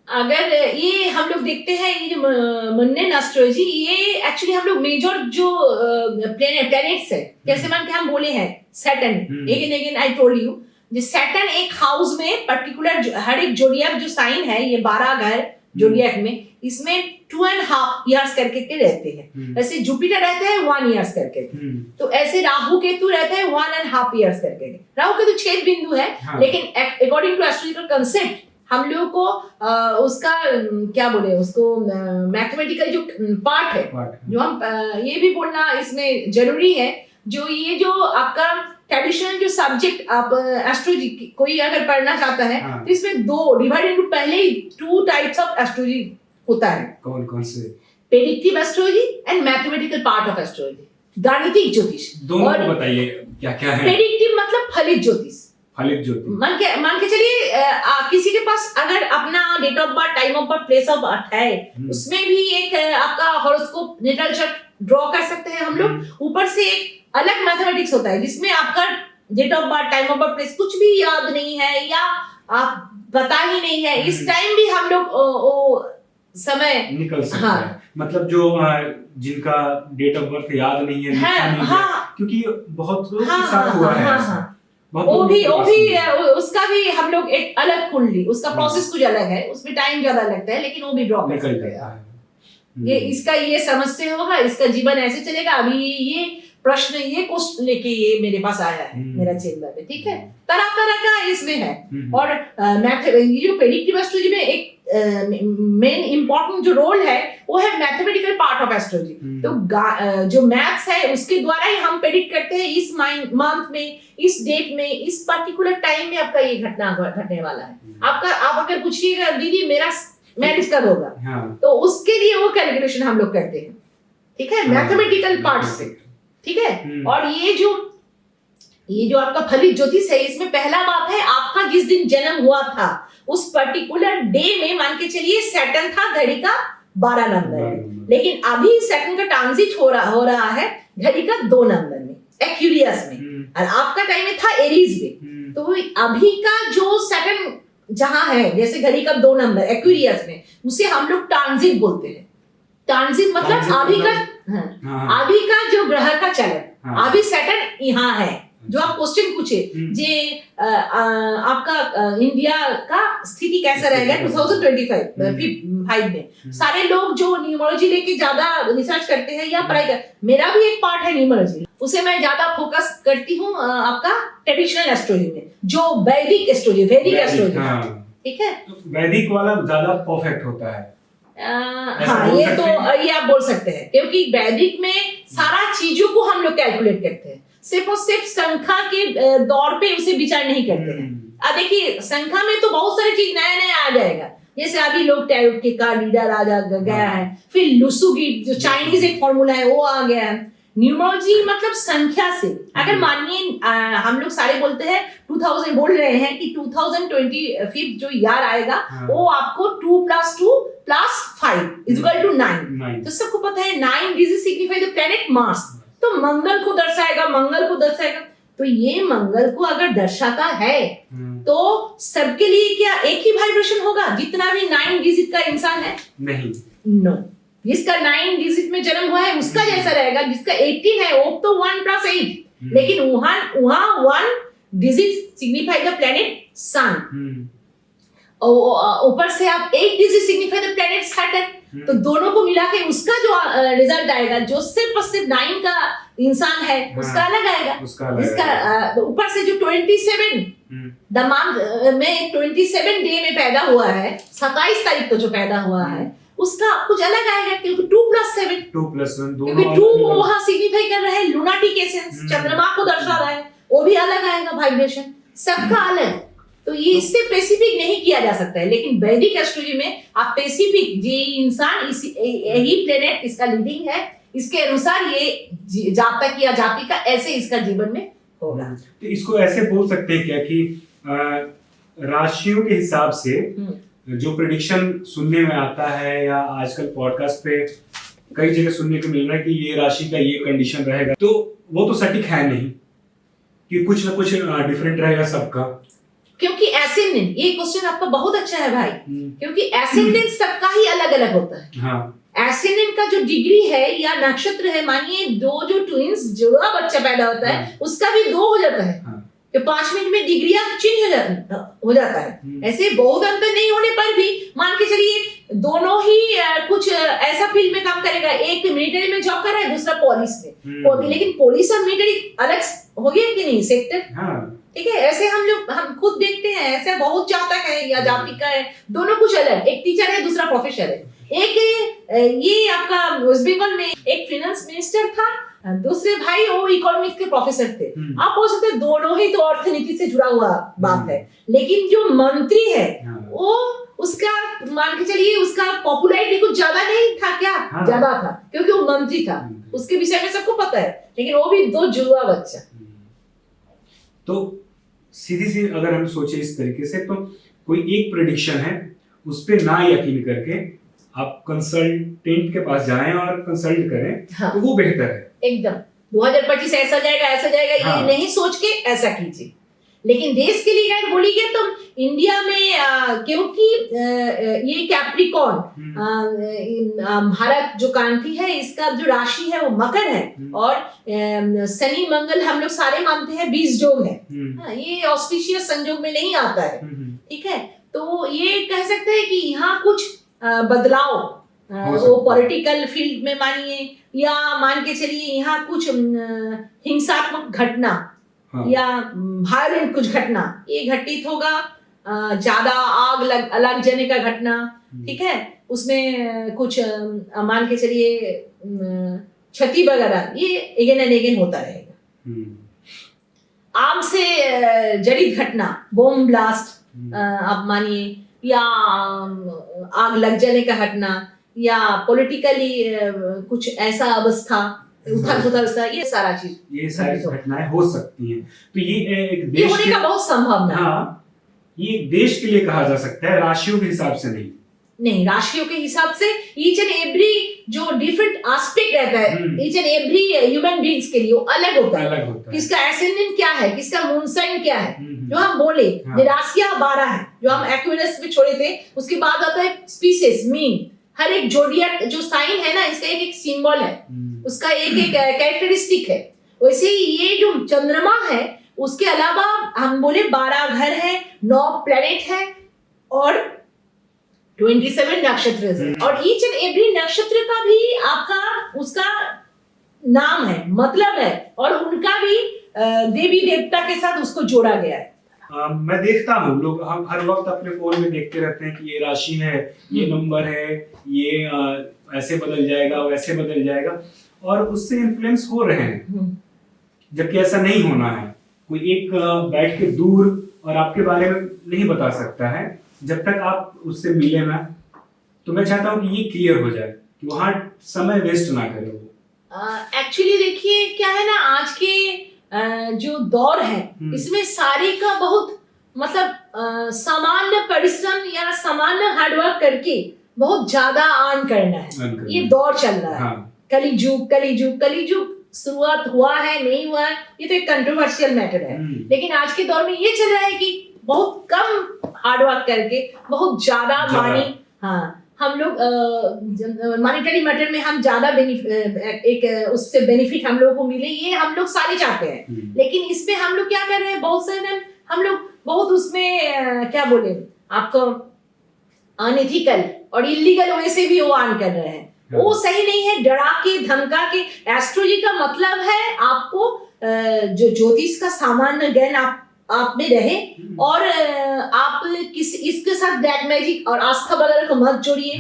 अगर ये हम लोग देखते हैं, ये जो मुंडेन एस्ट्रोलॉजी, ये एक्चुअली हम लोग मेजर जो प्लैनेट्स है, जैसे मान के हम बोले हैं Saturn, again I told you, जो सैटर्न एक हाउस में पर्टिकुलर हर एक जोडियक जो साइन है, ये 12 घर जोडियक में, इसमें 2.5 इयर्स करके के रहते हैं। ऐसे जुपिटर रहते हैं 1 इयर्स करके, तो ऐसे राहु केतु रहते हैं 1.5 इयर्स करके। राहु केतु 6 बिंदु है, हाँ। लेकिन अकॉर्डिंग टू एस्ट्रोलॉजिकल कंसेप्ट हम लोग को उसका क्या बोले, उसको मैथमेटिकल जो पार्ट है, जो हम ये भी बोलना इसमें जरूरी है, जो ये जो आपका ट्रेडिशनल जो सब्जेक्ट आप एस्ट्रोलॉजी कोई अगर पढ़ना चाहता है, हाँ। तो इसमें दो डिवाइड इनटू पहले ही 2 टाइप्स ऑफ एस्ट्रोलॉजी होता है। कौन से? Predictive astrology and mathematical part of astrology, गणितिक ज्योतिष। दोनों को बताइए क्या क्या है। प्रेडिक्टिव मतलब फलित ज्योतिष। मान के चलिए किसी के पास अगर अपना date of birth, time of birth, place of birth है, उसमें भी एक आपका हॉरोस्कोप नेटल चार्ट ड्रॉ कर सकते हैं हम लोग। ऊपर से एक अलग मैथमेटिक्स होता है जिसमें आपका date of birth, time of birth, place कुछ भी याद नहीं है या आप पता ही नहीं है, इस टाइम भी हम लोग समय निकल सकता है। मतलब जो जिनका डेट ऑफ बर्थ याद नहीं है, हाँ, क्योंकि बहुत लोग के साथ हुआ है ऐसा। वो भी उसका भी हम लोग एक अलग कुंडली, उसका प्रोसेस कुछ अलग है, उसमें टाइम ज्यादा लगता है, लेकिन वो भी ड्रॉ कर सकते हैं। ये इसका ये समझते होगा, इसका जीवन ऐसे चलेगा। अभी ये प्रश्न, ये क्वेश्चन लेके ये मेरे पास आया है मेरा चेंबर में, ठीक है, तरह तरह का इसमें है। और ये जो प्रेडिक्टिव एस्ट्रोलॉजी में एक मेन इंपॉर्टेंट जो रोल है वो है मैथमेटिकल पार्ट ऑफ एस्ट्रोलॉजी। तो जो मैथ्स है उसके द्वारा ही हम प्रेडिक्ट करते हैं इस मंथ में, इस डेट में, इस पर्टिकुलर टाइम में आपका ये घटना घटने वाला है। आप अगर पूछिएगा दीदी मेरा मैरिज कब होगा, हाँ। तो उसके लिए वो कैलकुलेशन हम लोग करते हैं, ठीक है, मैथमेटिकल पार्ट से, ठीक है। और ये जो आपका फलित ज्योतिष है, इसमें पहला बात है आपका जिस दिन जन्म हुआ था उस पर्टिकुलर डे में, मान के चलिए सैटर्न था घड़ी का 12 नंबर, लेकिन अभी सैटर्न का ट्रांजिट हो रहा है घड़ी का 2 नंबर में, एक्यूरियस में, और आपका टाइम में था एरीज में। तो अभी का जो सैटर्न जहां है, जैसे घड़ी का 2 नंबर एक्यूरियस में, उसे हम लोग ट्रांजिट बोलते हैं। ट्रांजिट मतलब अभी का जो ग्रह का चलन, अभी सैटर्न यहाँ है। जो आप क्वेश्चन पूछे जे आपका इंडिया का स्थिति कैसा रहेगा 2025 में, सारे लोग जो न्यूमरोलॉजी लेके ज्यादा रिसर्च करते हैं या पढ़ाई कर, मेरा भी एक पार्ट है न्यूमरोलॉजी, उसे मैं ज्यादा फोकस करती हूँ आपका ट्रेडिशनल एस्ट्रोलॉजी में, जो वैदिक एस्ट्रोलॉजी, ठीक है। वैदिक वाला ज्यादा परफेक्ट होता है। हाँ, ये आप बोल सकते हैं, क्योंकि वैदिक में सारा चीजों को हम लोग कैलकुलेट करते हैं, सिर्फ और सिर्फ संख्या के दौर पे उसे विचार नहीं करते हैं। देखिए संख्या में तो बहुत सारी चीज नया आ जाएगा, जैसे अभी लोग टैरोट के कार्ड रीडर आ गया है, फिर लुसुगी जो चाइनीज एक फॉर्मूला है वो आ गया है। न्यूमरोलॉजी मतलब संख्या से, अगर मानिए हम लोग सारे बोलते हैं 2000 बोल रहे हैं कि 2025 जो ईयर आएगा वो आपको 2 + 2 + 5 = 9। तो सबको पता है 9 सिग्निफाई द प्लैनेट मार्स, तो मंगल को दर्शाएगा। तो ये मंगल को अगर दर्शाता है तो सबके लिए क्या एक ही वाइब्रेशन होगा? जितना भी 9 डिजिट का इंसान है नहीं, नो, जिसका 9 डिजिट में जन्म हुआ है उसका जैसा रहेगा, जिसका 18 है वो तो 1 + 8, लेकिन वहां 1 डिजिट सिग्निफाई द प्लेनेट सन, ऊपर से आप 8 digit signify the planet Saturn, तो दोनों को मिला के उसका जो रिजल्ट आएगा, जो सिर्फ और सिर्फ 9 का इंसान है उसका अलग आएगा, इसका ऊपर से जो 27 द मंथ में 27 डे में पैदा हुआ है, 27 तारीख को जो पैदा हुआ है उसका कुछ अलग आएगा, क्योंकि 2 + 7 क्योंकि 2 वहां सिग्निफाई कर रहा है लूनाटिक एसेंस, चंद्रमा को दर्शा रहा है, वो भी अलग आएगा वाइब्रेशन, सबका अलग। तो ये इससे स्पेसिफिक नहीं किया जा सकता है, लेकिन वैदिक एस्ट्रोलॉजी में आप स्पेसिफिक ये इंसान यही प्लेनेट इसका लीडिंग है, इसके अनुसार ये जातक या जातिका ऐसे इसका जीवन में होगा। तो इसको ऐसे बोल सकते हैं क्या कि राशियों के हिसाब से जो प्रेडिक्शन सुनने में आता है या आजकल पॉडकास्ट पे कई जगह सुनने को मिल रहा है कि ये राशि का ये कंडीशन रहेगा, तो वो तो सटीक है नहीं कि कुछ ना कुछ डिफरेंट रहेगा सबका, क्योंकि एसेंडेंट, ये क्वेश्चन आपका बहुत अच्छा है भाई, क्योंकि एसेंडेंट सबका ही अलग अलग होता है। हाँ। एसेंडेंट का जो डिग्री है या नक्षत्र है, मानिए 2 जो ट्विंस जुड़ा बच्चा पैदा होता है उसका भी 2 हो जाता है, तो 5 मिनट में डिग्रियां चेंज हो जाता है। ऐसे बहुत अंतर नहीं होने पर भी मान के चलिए दोनों ही कुछ ऐसा फील्ड में काम करेगा, एक मिलिट्री में जॉब कर रहा है, दूसरा पुलिस में, लेकिन पुलिस और मिलिट्री अलग हो गया कि नहीं सेक्टर, ठीक है। ऐसे हम खुद देखते हैं, ऐसे बहुत जातक है या जातिका है, दोनों कुछ अलग, एक टीचर है दूसरा प्रोफेसर है, एक ये आपका वेस्ट बंगाल में एक फाइनेंस मिनिस्टर था, दूसरे भाई वो इकोनॉमिक्स के प्रोफेसर थे। आप बोल सकते दोनों ही तो अर्थनीति से जुड़ा हुआ बात है, लेकिन जो मंत्री है वो उसका मान के चलिए उसका पॉपुलैरिटी कुछ ज्यादा नहीं था क्या? ज्यादा था, क्योंकि वो मंत्री था, उसके विषय में सबको पता है, लेकिन वो भी 2 जुड़वा बच्चा। तो सीधी अगर हम सोचे इस तरीके से, तो कोई एक प्रेडिक्शन है उस पे ना यकीन करके आप कंसल्टेंट के पास जाएं और कंसल्ट करें, हाँ। तो वो बेहतर है एकदम। 2025 ऐसा जाएगा, हाँ। ये नहीं सोच के ऐसा कीजिए। लेकिन देश के लिए अगर बोली गई तो इंडिया में क्योंकि ये कैप्रिकॉर्न भारत जो क्रांति है इसका जो राशि है वो मकर है, और शनि मंगल हम लोग सारे मानते हैं 20 जोग है, ये ऑस्पिशियस संजोग में नहीं आता है, ठीक है। तो ये कह सकते हैं कि यहाँ कुछ बदलाव वो पॉलिटिकल फील्ड में मानिए, या मान के चलिए यहाँ कुछ हिंसात्मक घटना, हाँ। या वायलेंट कुछ घटना ये घटित होगा, ज्यादा आग लग जाने का घटना, ठीक है, उसमें कुछ मान के चलिए क्षति वगैरह ये अगेन एंड अगेन होता रहेगा। आग से जड़ित घटना, बॉम्ब ब्लास्ट आप मानिए, या आग लग जाने का घटना, या पॉलिटिकली कुछ ऐसा अवस्था उथल-पुथल सा, ये सारा चीज, ये सारी घटनाएं हो सकती हैं। तो ये एक देश होने का बहुत संभावना है। हाँ, ये देश के लिए कहा जा सकता है, राशियों के हिसाब से नहीं, राशियों के हिसाब से ईच एंड एवरी जो डिफरेंट एस्पेक्ट रहता है, each and every human beings के लिए वो अलग होता है। किसका एसेंडेंट क्या है, किसका मून साइन क्या है, जो हम बोले राशियां 12 है जो हम एक्विनस में छोड़े थे, उसके बाद आता है स्पीसीज मीन, हर एक जोडियक जो साइन है ना इसका एक एक सिंबल है, उसका एक एक कैरेक्टरिस्टिक है। वैसे ही ये जो चंद्रमा है उसके अलावा हम बोले 12 घर है, 9 प्लैनेट है और 27 नक्षत्र है, और ईच एंड एवरी नक्षत्र का भी आपका उसका नाम है, मतलब है, और उनका भी देवी देवता के साथ उसको जोड़ा गया है। मैं देखता हूँ लोग हम हर वक्त अपने फोन में देखते रहते हैं कि ये राशि है, ये नंबर है, ये ऐसे बदल जाएगा वैसे बदल जाएगा, और उससे इन्फ्लुएंस हो रहे हैं, जबकि ऐसा नहीं होना है। कोई एक बैठ के दूर और आपके बारे में नहीं बता सकता है जब तक आप उससे मिले ना। तो मैं चाहता हूँ कि ये क्लियर हो जाए कि वहाँ समय वेस्ट ना करें वो। एक्चुअली देखिए क्या है ना, आज के जो दौर है इसमें सारे का बहुत मतलब सामान्य परिश्रम या सामान्य हार्डवर्क करके बहुत ज्यादा अर्न करना है, ये दौर चल रहा है। हाँ। कलिजुग शुरुआत हुआ है नहीं हुआ है, ये तो एक कंट्रोवर्शियल मैटर है। लेकिन आज के दौर में ये चल रहा है कि बहुत कम हार्डवर्क करके बहुत ज्यादा मनी, हाँ हम लोग मॉनेटरी मैटर में हम ज्यादा एक उससे बेनिफिट हम लोगों को मिले, ये हम लोग सारे चाहते हैं। लेकिन इसमें हम लोग क्या कर रहे हैं, बहुत सारे हम लोग बहुत उसमें क्या बोले आपको अनएथिकल और इलीगल वे से वो ऑन कर रहे हैं, वो सही नहीं है। डरा के धमका के, एस्ट्रोलॉजी का मतलब है आपको जो ज्योतिष का सामान्य ज्ञान आप में रहे और आप इसके साथ ब्लैक मैजिक और आस्था वगैरह को मत जोड़िए।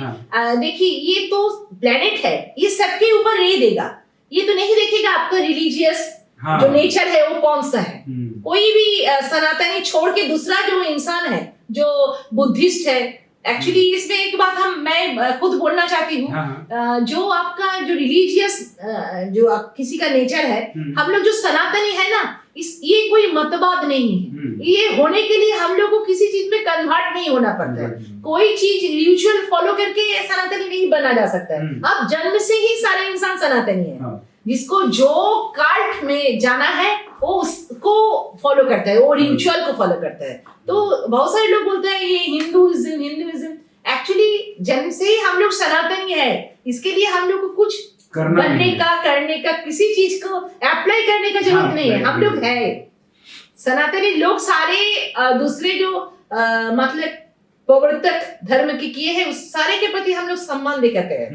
देखिए ये तो प्लेनेट है, ये सबके ऊपर रे देगा, ये तो नहीं देखेगा आपका रिलीजियस जो नेचर है वो कौन सा है। कोई भी सनातनी छोड़ के दूसरा जो इंसान है जो बुद्धिस्ट है, एक्चुअली इसमें एक बात मैं खुद बोलना चाहती हूँ, जो आपका जो रिलीजियस जो किसी का नेचर है, हम लोग जो सनातनी है ना, ये कोई मतवाद नहीं है। ये होने के लिए हम लोग को किसी चीज में कन्वर्ट नहीं होना पड़ता है, कोई चीज रिचुअल फॉलो करके सनातनी नहीं बना जा सकता है। अब जन्म से ही सारे इंसान सनातनी है, जिसको जो काल्ट में जाना है वो उसको फॉलो करता है, वो रिचुअल को फॉलो करता है। तो बहुत सारे लोग बोलते हैं ये हिंदुइज्म, एक्चुअली जन्म से ही हम लोग सनातनी है। इसके लिए हम लोग को कुछ बनने का करने का किसी चीज को अप्लाई करने का जरूरत नहीं है, हम लोग है सनातनी लोग सारे। दूसरे जो मतलब प्रवर्तक धर्म के किए हैं उस सारे के प्रति हम लोग सम्मान दिखाते हैं,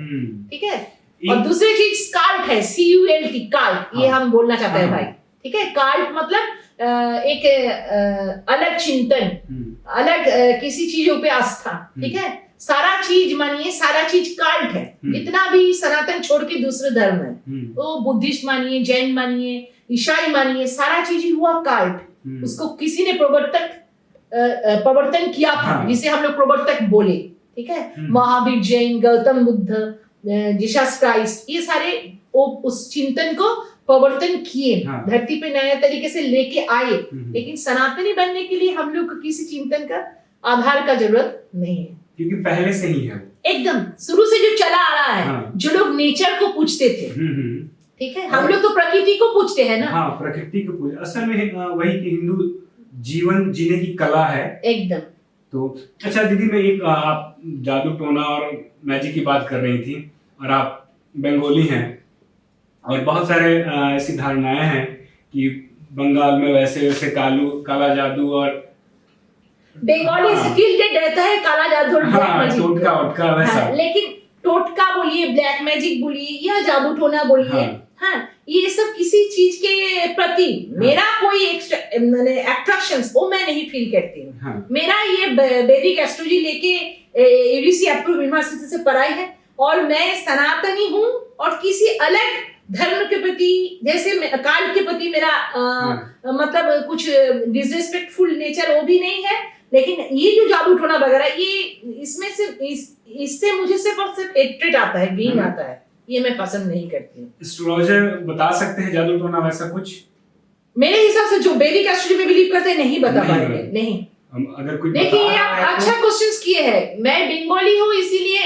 ठीक है। और दूसरी चीज काल्ट है, CULT काल्ट, ये हम बोलना चाहते हैं भाई, ठीक है। काल्ट मतलब एक अलग चिंतन, अलग किसी चीजों पे आस्था, ठीक है। सारा चीज मानिए, सारा चीज काल्ट है। जितना भी सनातन छोड़ के दूसरे धर्म है, वो बुद्धिस्ट मानिए, जैन मानिए, ईसाई मानिए, सारा चीज हुआ काल्ट। उसको किसी ने प्रवर्तन किया था, जिसे हम लोग प्रवर्तक बोले, ठीक है। महावीर जैन, गौतम बुद्ध, जीसस क्राइस्ट, ये सारे उस चिंतन को प्रवर्तन किए, धरती पे नया तरीके से लेके आए। लेकिन सनातनी बनने के लिए हम लोग को किसी चिंतन का आधार का जरूरत नहीं है, क्योंकि पहले से ही है, एकदम शुरू से जो चला आ रहा है। जो लोग नेचर को पूछते थे, ठीक है, हम लोग तो प्रकृति को पूछते हैं ना। हाँ, प्रकृति को पूछते। असल में वही कि हिंदू जीवन जीने की कला है, एकदम। तो अच्छा दीदी, मैं एक आप जादू टोना और मैजिक की बात कर रही थी, और आप बंगाली हैं, और बहुत सारे ऐसी धारणाएं हैं कि बंगाल में वैसे वैसे काला जादू और बंगाली स्किल्ड रहता है, काला जादू और ब्लैक मैजिक, टोटका वैसा। लेकिन टोटका बोलिए, ब्लैक मैजिक बोलिए या जादू टोना बोलिए, हाँ, ये सब किसी चीज के प्रति मेरा कोई अट्रैक्शंस वो मैं नहीं फील करती हूँ। मेरा ये वैदिक एस्ट्रोलॉजी लेके UGC अप्रूव यूनिवर्सिटी से पढ़ाई है, और मैं सनातनी हूँ, और किसी अलग धर्म के प्रति, जैसे काल के प्रति मेरा मतलब कुछ डिसरिस्पेक्टफुल नेचर वो भी नहीं है। लेकिन ये जो जादू टोना वगैरह, ये इसमें से इससे मुझे सिर्फ और सिर्फ हेट्रेड आता है, घृणा आता है, ये मैं पसंद नहीं करती हूँ। एस्ट्रोलॉजर बता सकते हैं जादू टोना वैसा कुछ? मेरे हिसाब से जो वैदिक एस्ट्रोलॉजी में बिलीव करते हैं नहीं बता पाएंगे, नहीं। अगर कोई देखिए आप अच्छा क्वेश्चंस किए हैं। मैं बंगाली हूँ, इसीलिए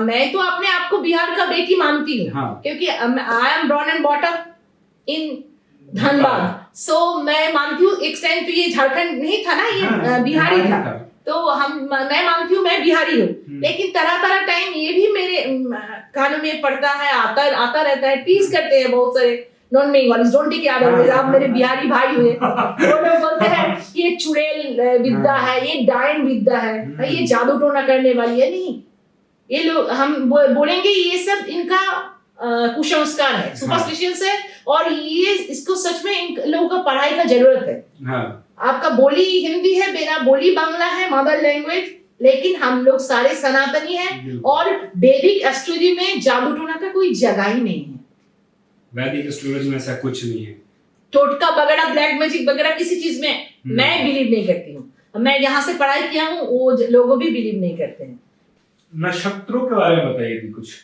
मैं तो अपने आप को बिहार का बेटी मानती हूँ, क्योंकि I am born and brought up in Dhanbad. So मैं मानती हूँ, एक टाइम तो ये झारखंड नहीं था ना, ये बिहारी था, तो मैं मानती हूँ मैं बिहारी हूँ। लेकिन तरह तरह टाइम ये भी मेरे कानों में पड़ता है, आता रहता है, टीज करते हैं बहुत सारे नॉन बंगालीज, डोंट टेक याद है, आप मेरे बिहारी भाई हुए, वो लोग बोलते हैं ये चुड़ैल विद्या है, ये डायन विद्या है, ये जादू टोना करने वाली है। नहीं, ये लोग हम बोलेंगे ये सब इनका कुसंस्कार है, सुपरस्टिशंस है, और ये इसको सच में इन लोगों का पढ़ाई का जरूरत है। आपका बोली हिंदी है, मेरा बोली बांग्ला है, मदर लैंग्वेज, लेकिन हम लोग सारे सनातनी हैं, और वैदिक एस्ट्रोलॉजी में जादू टोना का कोई जगह ही नहीं है। वैदिक एस्ट्रोलॉजी में ऐसा कुछ नहीं है। टोटका वगैरह, ब्लैक मैजिक वगैरह किसी चीज में मैं बिलीव नहीं करती हूँ। मैं यहाँ से पढ़ाई किया हूँ, वो लोग भी बिलीव नहीं करते हैं। नक्षत्रों के बारे में बताइए कुछ।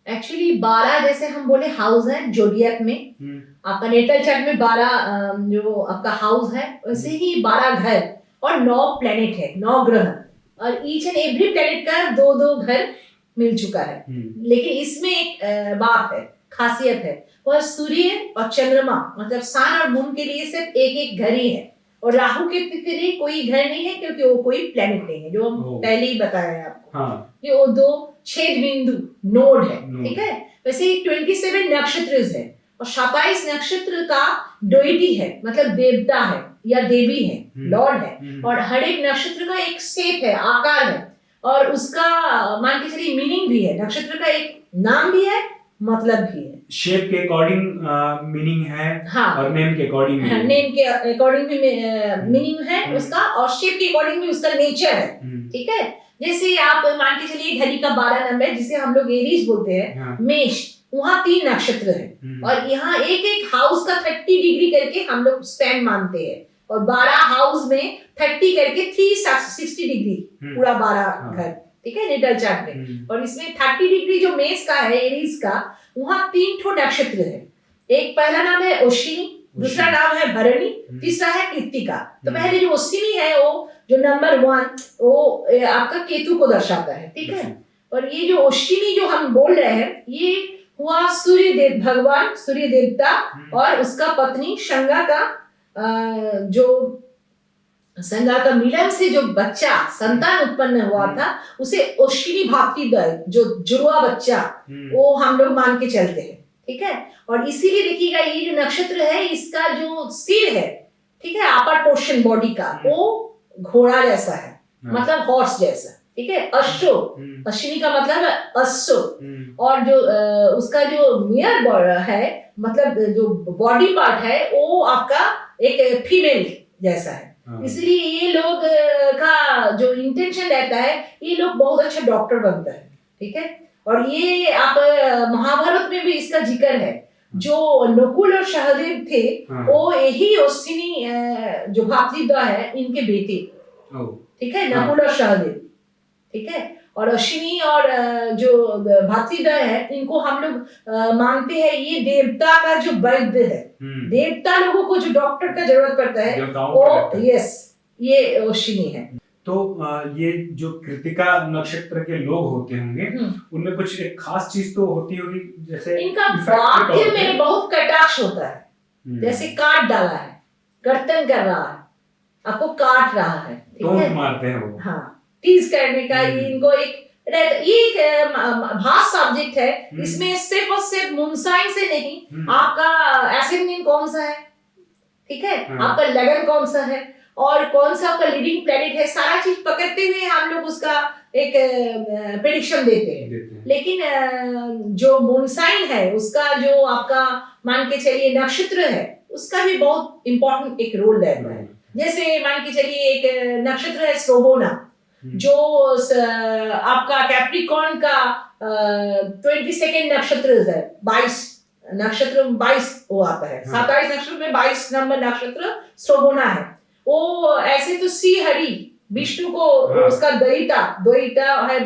एक्चुअली 12 जैसे हम बोले हाउस है जोडियक में, आपका नेटल चार्ट में 12 जो आपका हाउस है, वैसे ही 12 घर और 9 प्लेनेट है, 9 ग्रह, और ईच एंड एवरी प्लेनेट का 2-2 घर मिल चुका है। लेकिन इसमें एक बात है खासियत है। वह सूर्य और चंद्रमा मतलब सन और मून के लिए सिर्फ एक एक घर ही है, और राहु के लिए कोई घर नहीं है क्योंकि वो कोई प्लेनेट नहीं है, जो हम पहले ही बताया है आपको। हाँ। ये वो 2 छेद बिंदु नोड है, ठीक है। वैसे 27 नक्षत्र है और 27 नक्षत्र का डोइटी है, मतलब देवता है या देवी है, लॉर्ड है, और हर एक नक्षत्र का एक शेप है, आकार है, और उसका मान के चलिए मीनिंग भी है। नक्षत्र का एक नाम भी है, मतलब भी है। शेप के अकॉर्डिंग मीनिंग है, हाँ, और नेम के अकॉर्डिंग हाँ, नेम के अकॉर्डिंग भी मीनिंग है उसका, और शेप के अकॉर्डिंग भी उसका नेचर है, ठीक है। जैसे आप मान के चलिए घड़ी का 12 नंबर जिसे हम लोग एरीज बोलते हैं, हाँ, मेष, वहाँ 3 नक्षत्र है, और यहाँ एक एक हाउस का 30 डिग्री करके हम लोग स्पैन मानते हैं, और 12 हाउस में 30 करके 360 डिग्री पूरा 12 घर, ठीक है, नेटल चार्ट में। और इसमें 30 डिग्री जो मेष का है, एरीज का, वहाँ 3 ठो नक्षत्र है। एक पहला नाम है अश्विनी, दूसरा नाम है भरणी, तीसरा है कृत्तिका। तो पहले जो अश्विनी है, वो जो नंबर 1 वो आपका केतु को दर्शाता है, ठीक है। और ये जो अश्विनी जो हम बोल रहे हैं, ये हुआ सूर्य देव, भगवान सूर्य देवता और उसका पत्नी शंगा का जो संगा का मिलन से जो बच्चा संतान उत्पन्न हुआ था, उसे अश्विनी भातृद्वय, जो जुड़वा बच्चा, वो हम लोग मान के चलते हैं, ठीक है। और इसीलिए देखिएगा ये जो नक्षत्र है, इसका जो सिर है, ठीक है, अपर पोर्शन बॉडी का, वो घोड़ा जैसा है, मतलब हॉर्स जैसा, ठीक है। अश्व, अश्विनी का मतलब है अश्व, और जो उसका जो मियर है, मतलब जो बॉडी पार्ट है, वो आपका एक फीमेल जैसा है। इसलिए ये लोग का जो इंटेंशन रहता है, ये लोग बहुत अच्छा डॉक्टर बनता है, ठीक है। और ये आप महाभारत में भी इसका जिक्र है, जो नकुल और सहदेव थे, वो यही अश्विनी जो भातृद्वय है, इनके बेटे, ठीक है, नकुल और सहदेव, ठीक है। और अश्विनी और जो भातृद्वय है, इनको हम लोग मानते हैं ये देवता का जो वैद्य है, देवता लोगों को जो डॉक्टर का जरूरत पड़ता है, वो यस, ये अश्विनी है। तो ये जो कृतिका नक्षत्र के लोग होते होंगे, उनमें कुछ एक खास चीज तो होती होगी, जैसे इनका वाक्य में बहुत कटाक्ष होता है, जैसे काट डाला है, गर्तन कर रहा है, आपको काट रहा है, ठीक है, मारते हैं वो, हाँ, टीज करने का। इनको ये भास्ट सब्जेक्ट है, इसमें सिर्फ और सिर्फ मून साइन से नहीं, आपका एसेंडेंट कौन सा है, ठीक है, आपका लगन कौन सा है, और कौन सा आपका लीडिंग प्लेनेट है, सारा चीज पकड़ते हुए हम लोग उसका एक प्रेडिक्शन देते हैं। लेकिन जो मून साइन है, उसका जो आपका मान के चलिए नक्षत्र है, उसका भी बहुत इंपॉर्टेंट एक रोल रहता है। जैसे मान के चलिए एक नक्षत्र है श्रोबोना, जो आपका कैप्रिकॉर्न का 22nd नक्षत्र है, 22 नक्षत्र 22 वो आता है, 27 नक्षत्र में 22 नंबर नक्षत्र श्रोबोना है। वो ऐसे तो श्री हरि विष्णु को उसका द्वैता है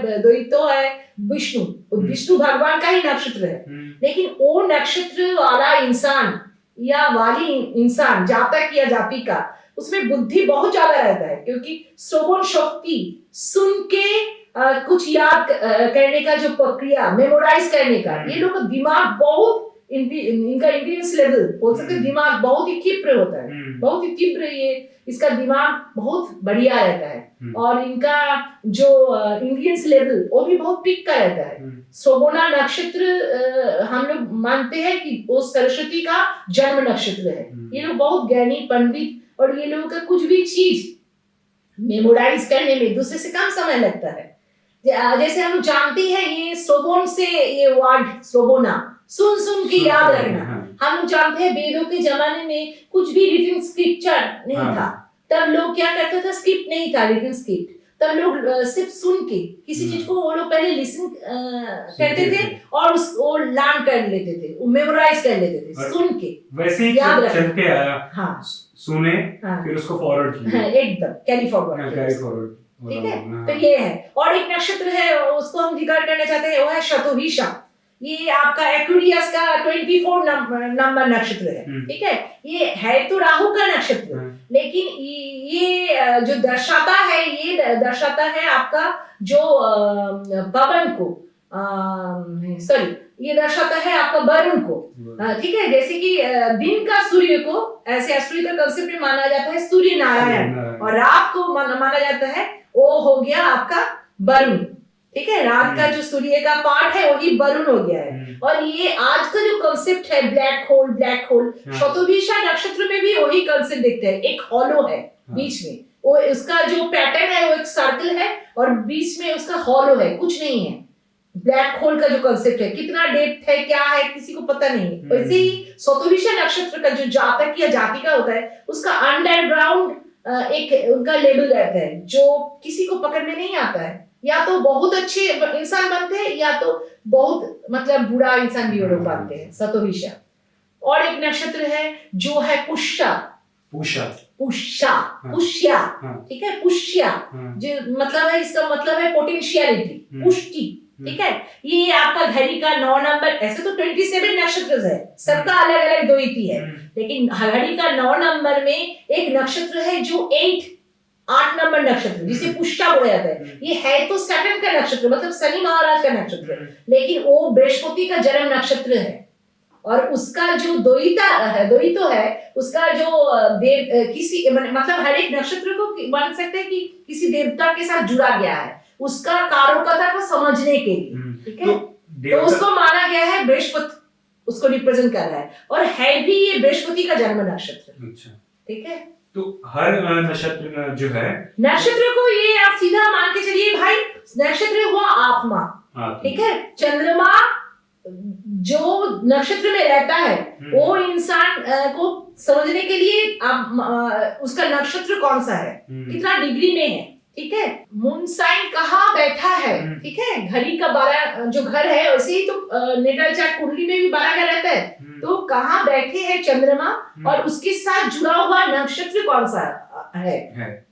विष्णु भगवान का ही नक्षत्र है, लेकिन वो नक्षत्र वाला इंसान या वाली इंसान, जातक या जाति का, उसमें बुद्धि बहुत ज्यादा रहता है, क्योंकि श्रवण शक्ति, सुन के कुछ याद करने का जो प्रक्रिया, मेमोराइज करने का, ये लोग का दिमाग बहुत, इनका इंटेलिजेंस लेवल बोल सकते, दिमाग बहुत ही तीव्र होता है, बहुत ही तीव्र, ये इसका दिमाग बहुत बढ़िया रहता है, और इनका जो इंटेलिजेंस लेवल वो भी बहुत पीक का रहता है। श्रोबोना नक्षत्र हम लोग मानते हैं कि वो सरस्वती का जन्म नक्षत्र है। ये लोग बहुत ज्ञानी पंडित, और ये लोगों का कुछ भी चीज मेमोराइज करने में दूसरे से कम समय लगता है। जैसे हम जानते हैं, ये श्रोबोन से ये वर्ड श्रोबोना, सुन के याद रखना। हम लोग जानते हैं वेदों के जमाने में कुछ भी रिटन स्क्रिप्चर नहीं था, तब लोग क्या करते थे, स्क्रिप्ट नहीं था, रिटन स्क्रिप्ट, तब लोग सिर्फ सुन के किसी चीज को वो लोग पहले लिसन करते थे और उसको लर्न कर लेते थे, वो मेमोराइज कर लेते थे, सुन के वैसे ही याद चल के आया, हाँ, सुने, फिर उसको फॉरवर्ड किया, एकदम कैरी फॉरवर्ड, ठीक है। तो ये है। और एक नक्षत्र है, उसको हम जिक्र करना चाहते हैं, वो है शतभिषा। ये आपका एक्वेरियस का 24 नंबर नक्षत्र है, ठीक है। ये है तो राहु का नक्षत्र, लेकिन ये जो दर्शाता है, ये दर्शाता है आपका जो पवन को, सॉरी, ये दर्शाता है आपका वरुण को। ठीक है, जैसे कि दिन का सूर्य को ऐसे एस्ट्रोलॉजिकल कंसेप्ट में माना जाता है सूर्य नारायण, और रात को माना जाता है वो हो गया आपका वरुण। ठीक है, रात का जो सूर्य का पार्ट है वही वरुण हो गया है। और ये आज का जो कंसेप्ट है ब्लैक होल, शतभिषा नक्षत्र में भी वही कंसेप्ट देखते हैं, एक हॉलो है बीच में, वो उसका जो पैटर्न है वो एक सर्कल है और बीच में उसका हॉलो है, कुछ नहीं है। ब्लैक होल का जो कंसेप्ट है, कितना डेप्थ है, क्या है, किसी को पता नहीं है। वैसे ही शतभिषा नक्षत्र का जो जातक या जातिका होता है, उसका अंडरग्राउंड एक उनका लेवल रहता है जो किसी को पकड़ में नहीं आता है। या तो बहुत अच्छे इंसान बनते हैं या तो बहुत मतलब बुरा इंसान भी वो लोग बनते हैं, शतभिषा। और एक नक्षत्र है जो है पुष्या, ठीक है, पुष्या जो मतलब है, इसका मतलब है पोटेंशियलिटी, पुष्टि। ठीक है, ये आपका घड़ी का 9 नंबर, ऐसे तो 27 नक्षत्र है, सबका अलग अलग द्वैती है, लेकिन घड़ी का 9 नंबर में एक नक्षत्र है जो 8 नंबर नक्षत्र जिसे पुष्या बोला जाता है। ये है तो सैटर्न का नक्षत्र, मतलब शनि महाराज का नक्षत्र, लेकिन वो बृहस्पति का जन्म नक्षत्र है। और उसका जो द्वैतो है, उसका जो किसी मतलब हर एक नक्षत्र को मान सकते हैं कि किसी देवता के साथ जुड़ा गया है, उसका कारोकता को समझने के लिए। ठीक है, तो उसको माना गया है बृहस्पति उसको रिप्रेजेंट कर रहा है, और है भी ये बृहस्पति का जन्म नक्षत्र। अच्छा, ठीक है, तो हर नक्षत्र जो है, नक्षत्र को ये आप सीधा मान के चलिए भाई, नक्षत्र हुआ आत्मा। ठीक है, चंद्रमा जो नक्षत्र में रहता है वो इंसान को समझने के लिए आप उसका नक्षत्र कौन सा है, कितना डिग्री में है। ठीक है, मून साइन कहाँ बैठा है। ठीक है, घड़ी का 12 जो घर है, वैसे ही तो नेटल चार्ट कुंडली में भी 12 घर रहता है, तो कहाँ बैठे हैं चंद्रमा और उसके साथ जुड़ा हुआ नक्षत्र कौन सा है।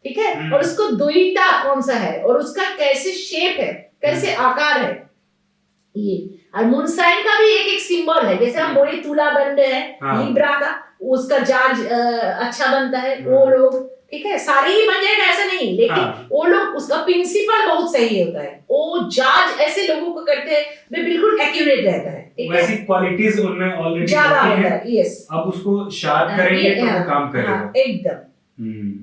ठीक है, और उसको द्वैता कौन सा है और उसका कैसे शेप है, कैसे आकार है। ये और मून साइन का भी एक सिंबल है, जैसे हम बोले तुला बन रहे हैं, लिब्रा का उसका जाज अच्छा बनता है, वो लोग ठीक है सारे ही बन जाएगा ऐसा नहीं, लेकिन वो लोग उसका प्रिंसिपल बहुत सही होता है, वो जाज ऐसे लोगों को करते हैं वे बिल्कुल एक्यूरेट रहता है। वैसी क्वालिटीज उनमें ऑलरेडी ज्यादा होता है। यस, अब उसको शार्प करेंगे तो वो काम करेगा एकदम।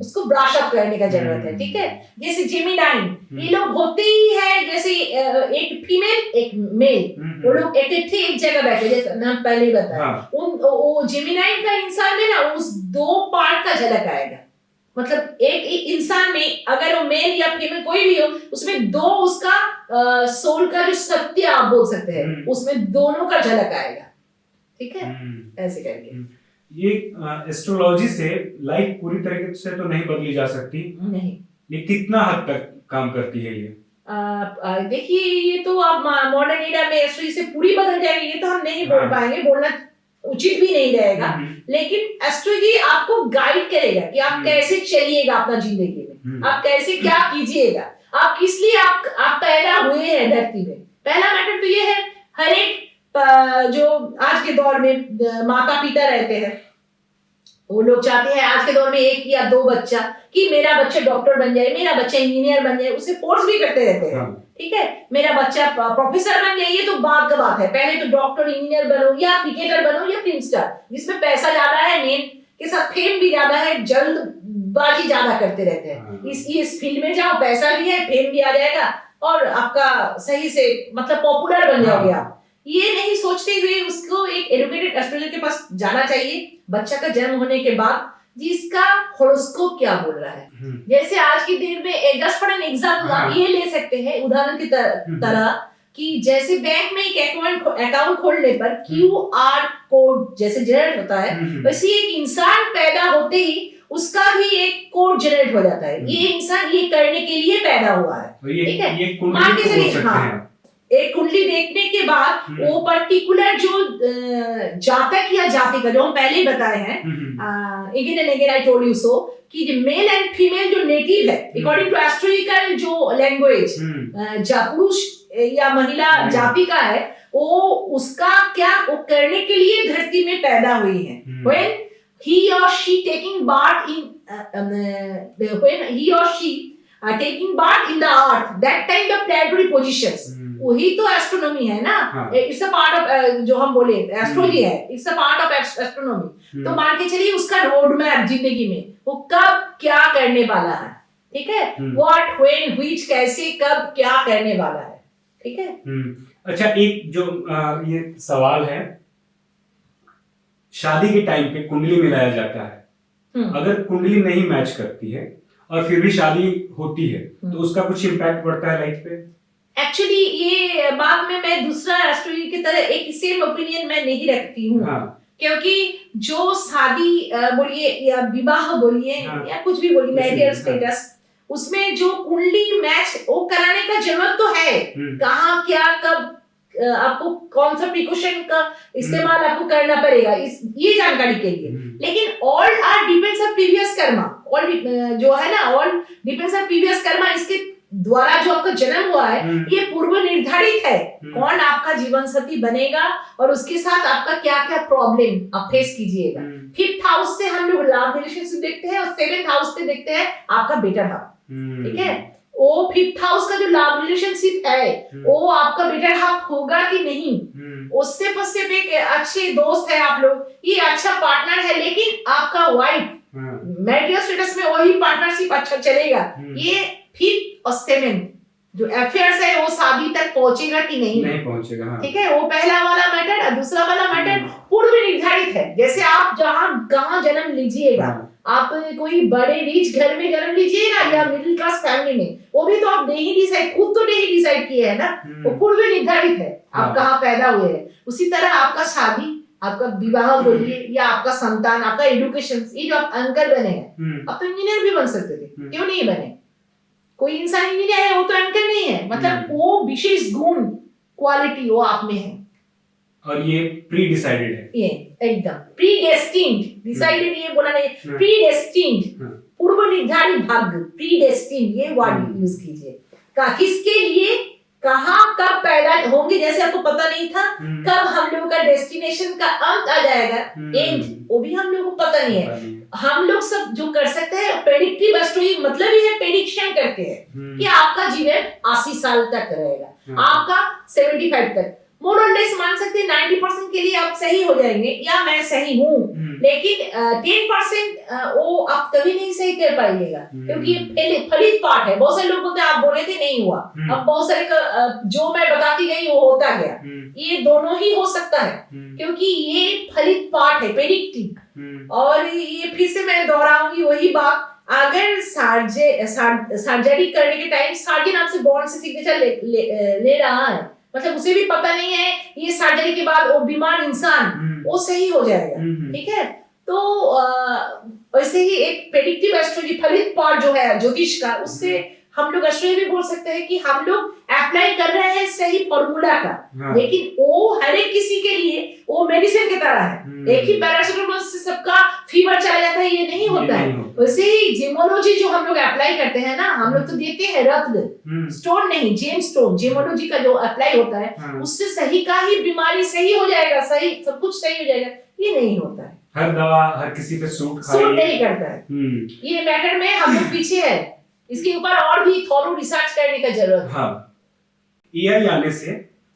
उसको ब्रश अप करने का जरूरत है। ठीक है, जैसे जेमिनाई ये लोग होते ही है, जैसे एक फीमेल एक मेल, वो लोग इकट्ठे एक जगह बैठे, जैसे मैं पहले बताया। वो जेमिनाई का इंसान में ना उस 2 पार्ट का झलक आएगा, मतलब एक इंसान में अगर वो मेल या फीमेल कोई भी हो, उसमें 2 उसका सोल का जो सत्य आप बोल सकते हैं, उसमें दोनों का झलक आएगा। ठीक है, ऐसे करके ये एस्ट्रोलॉजी से लाइफ पूरी तरीके से तो नहीं बदली जा सकती, नहीं, ये कितना हद तक काम करती है ये? देखिए, ये तो आप मॉडर्न एरा में एस्ट्रोलॉजी से पूरी बदल जाएगी ये तो हम नहीं बोल पाएंगे, बोलना उचित भी नहीं रहेगा, लेकिन एस्ट्रोलॉजी आपको गाइड करेगा कि आप कैसे चलिएगा अपना जिंदगी में, आप कैसे क्या कीजिएगा, आप किस लिए आप पैदा हुए हैं धरती में। पहला मैटर तो ये है, हर एक जो आज के दौर में माता पिता रहते हैं, वो लोग चाहते हैं आज के दौर में 1 या 2 बच्चा, कि मेरा बच्चा डॉक्टर बन जाए, मेरा बच्चा इंजीनियर बन जाए, उसे फोर्स भी करते रहते हैं। ठीक है, मेरा बच्चा प्रोफेसर बन जाए, ये तो बाद का बात है, पहले तो डॉक्टर इंजीनियर बनो या क्रिकेटर बनो या फिल्म स्टार, जिसमें पैसा ज्यादा है, नेम के साथ फेम भी ज्यादा है, जल्दबाजी ज्यादा करते रहते हैं। इस फील्ड में जाओ, पैसा भी है, फेम भी आ जाएगा और आपका सही से मतलब पॉपुलर बन जाओगे आप। ये नहीं सोचते हुए उसको एक एजुकेटेड एस्ट्रोलॉजर के पास जाना चाहिए बच्चा का जन्म होने के बाद, जिसका हॉरोस्कोप क्या बोल रहा है। जैसे आज की दिन में 10 फॉर एन एग्जाम्पल आप ये ले सकते हैं उदाहरण की तरह कि जैसे बैंक में एक अकाउंट खोलने पर QR कोड जैसे जनरेट होता है, वैसे एक इंसान पैदा होते ही उसका भी एक कोड जनरेट हो जाता है। ये इंसान ये करने के लिए पैदा हुआ है। ठीक है, मान के चलिए एक कुंडली देखने के बाद वो पर्टिकुलर जो जातक या जातिका जो हम पहले बताए हैं, again and again I told you so, कि जो मेल एंड फीमेल जो नेटिव है अकॉर्डिंग टू एस्ट्रोलॉजिकल जो लैंग्वेज, पुरुष या महिला जातिका है, वो उसका क्या वो करने के लिए धरती में पैदा हुई है। when he or she taking part in when he or she are taking part in the earth, that time the planetary positions वही तो एस्ट्रोनॉमी है ना। इट्स अ पार्ट ऑफ, जो हम बोले एस्ट्रोलॉजी है, it's a part of astronomy. तो मान के चलिए उसका रोड मैप जिंदगी में वो कब क्या करने वाला है, ठीक है, व्हाट व्हेन व्हिच, कैसे कब क्या करने वाला है, ठीक है। अच्छा, एक जो ये सवाल है, शादी के टाइम पे कुंडली मिलाया जाता है, अगर कुंडली नहीं मैच करती है और फिर भी शादी होती है तो उसका कुछ इम्पैक्ट पड़ता है लाइफ पे? एक्चुअली ये बात में मैं दूसरा एस्ट्रोलॉजी की तरह एक सेम ओपिनियन मैं नहीं रखती हूँ। क्योंकि जो शादी बोलिए या विवाह बोलिए या कुछ भी बोलिए, मैरिज स्टेटस, उसमें जो कुंडली मैच वो कराने का जरूरत तो है, कहाँ क्या कब आपको कौन सा प्रिकॉशन का इस्तेमाल आपको करना पड़ेगा ये जानकारी के लिए। लेकिन all are depends on previous karma, all जो है ना, all depends on previous karma, इसके द्वारा जो आपका जन्म हुआ है ये पूर्व निर्धारित है कौन आपका जीवन साथी बनेगा और उसके साथ आपका क्या क्या प्रॉब्लम आप फेस कीजिएगा। 5th हाउस से हम लोग लव रिलेशनशिप देखते हैं और 7th हाउस से देखते हैं आपका बेटर हाफ, ठीक है। वो 5th हाउस का जो लव रिलेशनशिप है वो आपका बेटर हाफ होगा कि नहीं, उससे सिर्फ एक अच्छे दोस्त है आप लोग, ये अच्छा पार्टनर है, लेकिन आपका वाइफ मैरिटल स्टेटस में वही पार्टनरशिप अच्छा चलेगा, ये 5th और 7th जो अफेयर्स है वो शादी तक पहुंचेगा कि नहीं पहुंचेगा, ठीक है। वो पहला वाला मैटर और दूसरा वाला मैटर पूर्व निर्धारित है। जैसे आप जहाँ कहाँ जन्म लीजिएगा, आप कोई बड़े रिच घर में जन्म लीजिएगा या मिडिल क्लास फैमिली में, वो भी तो आप नहीं डिसाइड, खुद तो नहीं डिसाइड किए है ना, वो पूर्व निर्धारित है आप कहाँ पैदा हुए हैं। उसी तरह आपका शादी, आपका विवाह बोलिए या आपका संतान, आपका एजुकेशन, ये जो आप अंकल बने हैं, आप तो इंजीनियर भी बन सकते थे, क्यों नहीं बने? कोई इंसान इंजीनियर है वो तो अंकल नहीं है, मतलब वो विशेष गुण क्वालिटी वो आप में है और ये प्री डिसाइडेड है, ये एकदम प्रीडेस्टिन्ड, डिसाइडेड ये बोला नहीं, प्रीडेस्टिन्ड, पूर्व निर्धारित भाग्य, प्रीडेस्टिन्ड ये वर्ड यूज कीजिए। किसके लिए, कहाँ कब पैदा होंगे, जैसे आपको पता नहीं था कब हम लोगों का डेस्टिनेशन का अंत आ जाएगा, एंड वो भी हम लोगों को पता नहीं है। हम लोग सब जो कर सकते हैं प्रेडिक्टिव एस्ट्रोलॉजी, मतलब ये प्रेडिक्शन करते हैं कि आपका जीवन 80 साल तक रहेगा, आपका 75 तक, मोर और लेस मान सकते हैं 90% के लिए आप सही हो जाएंगे या मैं सही हूँ, लेकिन 10% वो आप कभी नहीं सही कर पाइएगा, क्योंकि ये फलित पाठ है। बहुत सारे लोग बोलते हैं आप बोले थे नहीं हुआ, अब बहुत सारे का जो मैं बताती गई वो होता गया, ये दोनों ही हो सकता है क्योंकि ये फलित पाठ है, प्रेडिक्टिव। और ये फिर से मैं दोहराऊंगी वही बात, अगर सर्जरी करने के टाइम सर्जन आपसे बॉन्ड से सिग्नेचर ले रहा है, मतलब उसे भी पता नहीं है ये सर्जरी के बाद वो बीमार इंसान वो सही हो जाएगा, ठीक है। तो वैसे ही एक प्रेडिक्टिव एस्ट्रोलॉजी फलित पार्ट जो है ज्योतिष का, उससे हम लोग एस्ट्रोलॉजी भी बोल सकते हैं कि हम लोग अप्लाई कर रहे हैं सही फॉर्मूला का, लेकिन वो हर एक किसी के लिए वो मेडिसिन की तरह है, एक ही पैरासिटामोल से सबका फीवर चला जाता है ये नहीं होता है। वैसे ही जेमोलॉजी जो हम लोग अप्लाई करते हैं ना, हम लोग तो देते हैं रत्न स्टोन नहीं, जेम स्टोन, जेमोलॉजी का जो अप्लाई होता है उससे सही का ही बीमारी सही हो जाएगा, सही सब कुछ सही हो जाएगा, ये नहीं होता है। हर दवा हर किसी पे सूट नहीं करता है, ये मैटर में हम लोग पीछे है, इसके ऊपर और भी थॉरो रिसर्च करने का जरूरत है। हाँ, एआई आने से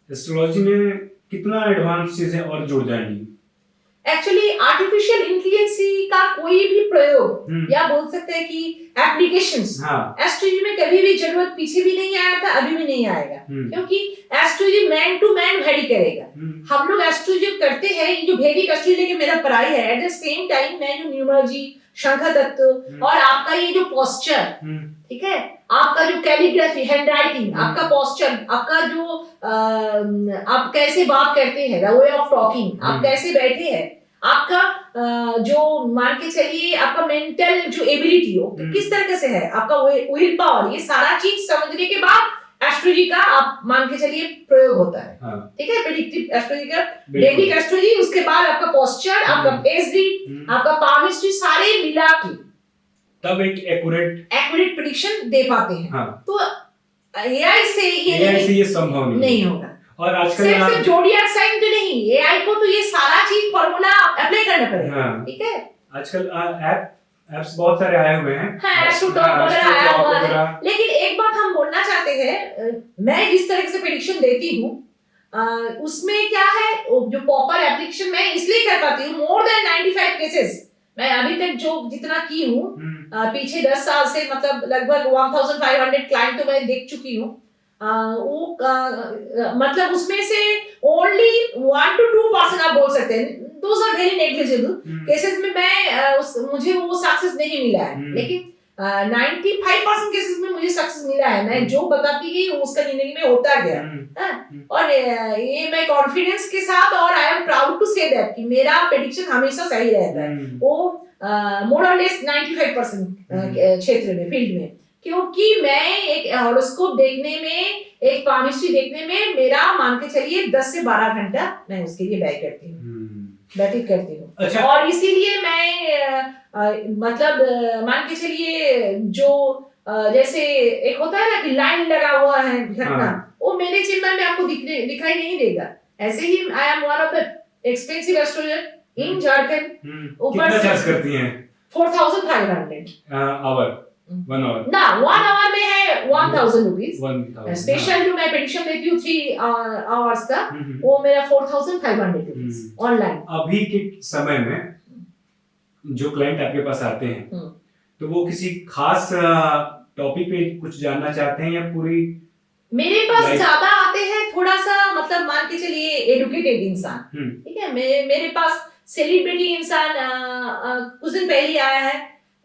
एस्ट्रोलॉजी में कितना एडवांस चीजें और जुड़ जाएंगी। एक्चुअली आर्टिफिशियल इंटेलिजेंस का कोई भी प्रयोग या बोल सकते हैं कि एप्लीकेशंस एस्ट्रोलॉजी में कभी भी जरूरत पीछे भी नहीं आया था, अभी भी नहीं आएगा, क्योंकि astrology man to man vary करेगा। हम लोग एस्ट्रोलॉजी करते हैं, जो वैदिक एस्ट्रोलॉजी लेके मेरा पढ़ाई है, एट द सेम टाइम मैं जो न्यूमरोलॉजी, शंख तत्व और आपका ये जो पोस्चर, ठीक है, आपका जो कैलीग्राफी, हैंडराइटिंग, आपका पोस्चर, आपका जो आप कैसे बात करते हैं, द वे ऑफ टॉकिंग, आप कैसे बैठे हैं, आपका जो मान के चलिए आपका मेंटल जो एबिलिटी हो किस तरह से है, आपका विल पावर, ये सारा चीज समझने के बाद एस्ट्रोलॉजी का आप मान के चलिए प्रयोग होता है, ठीक है। प्रेडिक्टिव एस्ट्रोलॉजी का, वैदिक एस्ट्रोलॉजी, उसके बाद आपका पोस्चर, आपका फेस रीड, आपका पामिस्ट्री, सारे मिला के तब एक एक्यूरेट प्रेडिक्शन दे पाते हैं। तो एआई से ये संभव नहीं होगा। और आजकल सिर्फ जोडियाक साइन तो नहीं, एआई को तो ये सारा चीज फॉर्मूला अप्लाई करना पड़ेगा, ठीक है। आजकल एप्स बहुत सारे आए हुए हैं, लेकिन एक बात हम बोलना चाहते हैं, मैं जिस तरह से प्रेडिक्शन देती हूँ उसमें क्या है, जो प्रॉपर एप्लीकेशन मैं इसलिए कर पाती हूँ, मोर देन 95 केसेस मैं अभी तक जो जितना की हूँ पीछे 10 साल से, मतलब लगभग 1500 क्लाइंट तो मैं देख चुकी हूँ। मतलब उसमें से ओनली 1 to 2% आप बोल सकते हैं, those are very negligible cases में मैं मुझे वो सक्सेस नहीं मिला है, लेकिन 95% केसेस में मुझे सक्सेस मिला है। मैं जो बताती गई उसका जिंदगी में होता गया। और ये मैं कॉन्फिडेंस के साथ, और I am proud to say that कि मेरा प्रेडिक्शन हमेशा सही रहता है, वो मोर और लेस 95% क्षेत्र में, फील्ड में, क्योंकि मैं एक हॉरोस्कोप देखने में, एक पामिस्ट्री देखने में मेरा मान के चलिए 10 से 12 घंटा मैं उसके लिए व्यय करती हूँ, व्यतीत करती हूँ। अच्छा। और इसीलिए मैं मतलब मान के चलिए जो जैसे एक होता है ना कि लाइन लगा हुआ है घटना, वो मेरे चेम्बर में आपको दिखाई नहीं देगा। ऐसे ही I am one of the expensive astrologer in Jharkhand. ऊपर चार्ज करती हैं? 4500 आवर, 1 आवर ना, 1 आवर में है 1000 रुपीज। स्पेशल जो मैं प्रेडिक्शन देती हूँ 3 आवर्स का, वो मेरा 4500 रुपीज ऑनलाइन। अभी के समय में जो क्लाइंट आपके पास आते हैं तो वो किसी खास टॉपिक पे कुछ जानना चाहते हैं या पूरी? मेरे पास ज्यादा आते हैं थोड़ा सा, मतलब मान के चलिए एडुकेटेड इंसान, ठीक है। मेरे पास सेलिब्रिटी इंसान कुछ दिन पहले आया है,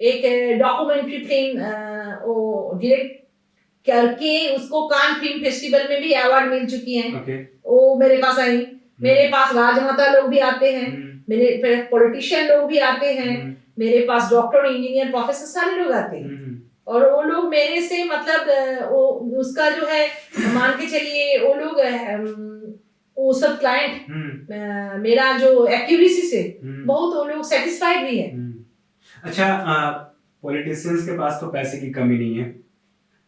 एक डॉक्यूमेंट्री फिल्म वो डायरेक्ट करके उसको कान फिल्म फेस्टिवल में भी अवार्ड मिल चुकी है। वो मेरे पास आई। मेरे पास राजमाता लोग भी आते हैं, मेरे पॉलिटिशियन लोग भी आते हैं, मेरे पास डॉक्टर, इंजीनियर, प्रोफेसर सारे लोग आते हैं। और वो लोग मेरे से मतलब वो उसका जो है मान के चलिए, वो लोग वो सब क्लाइंट मेरा जो एक्यूरेसी से बहुत वो लोग सेटिस्फाइड भी है। अच्छा, पॉलिटिशियंस के पास तो पैसे की कमी नहीं है,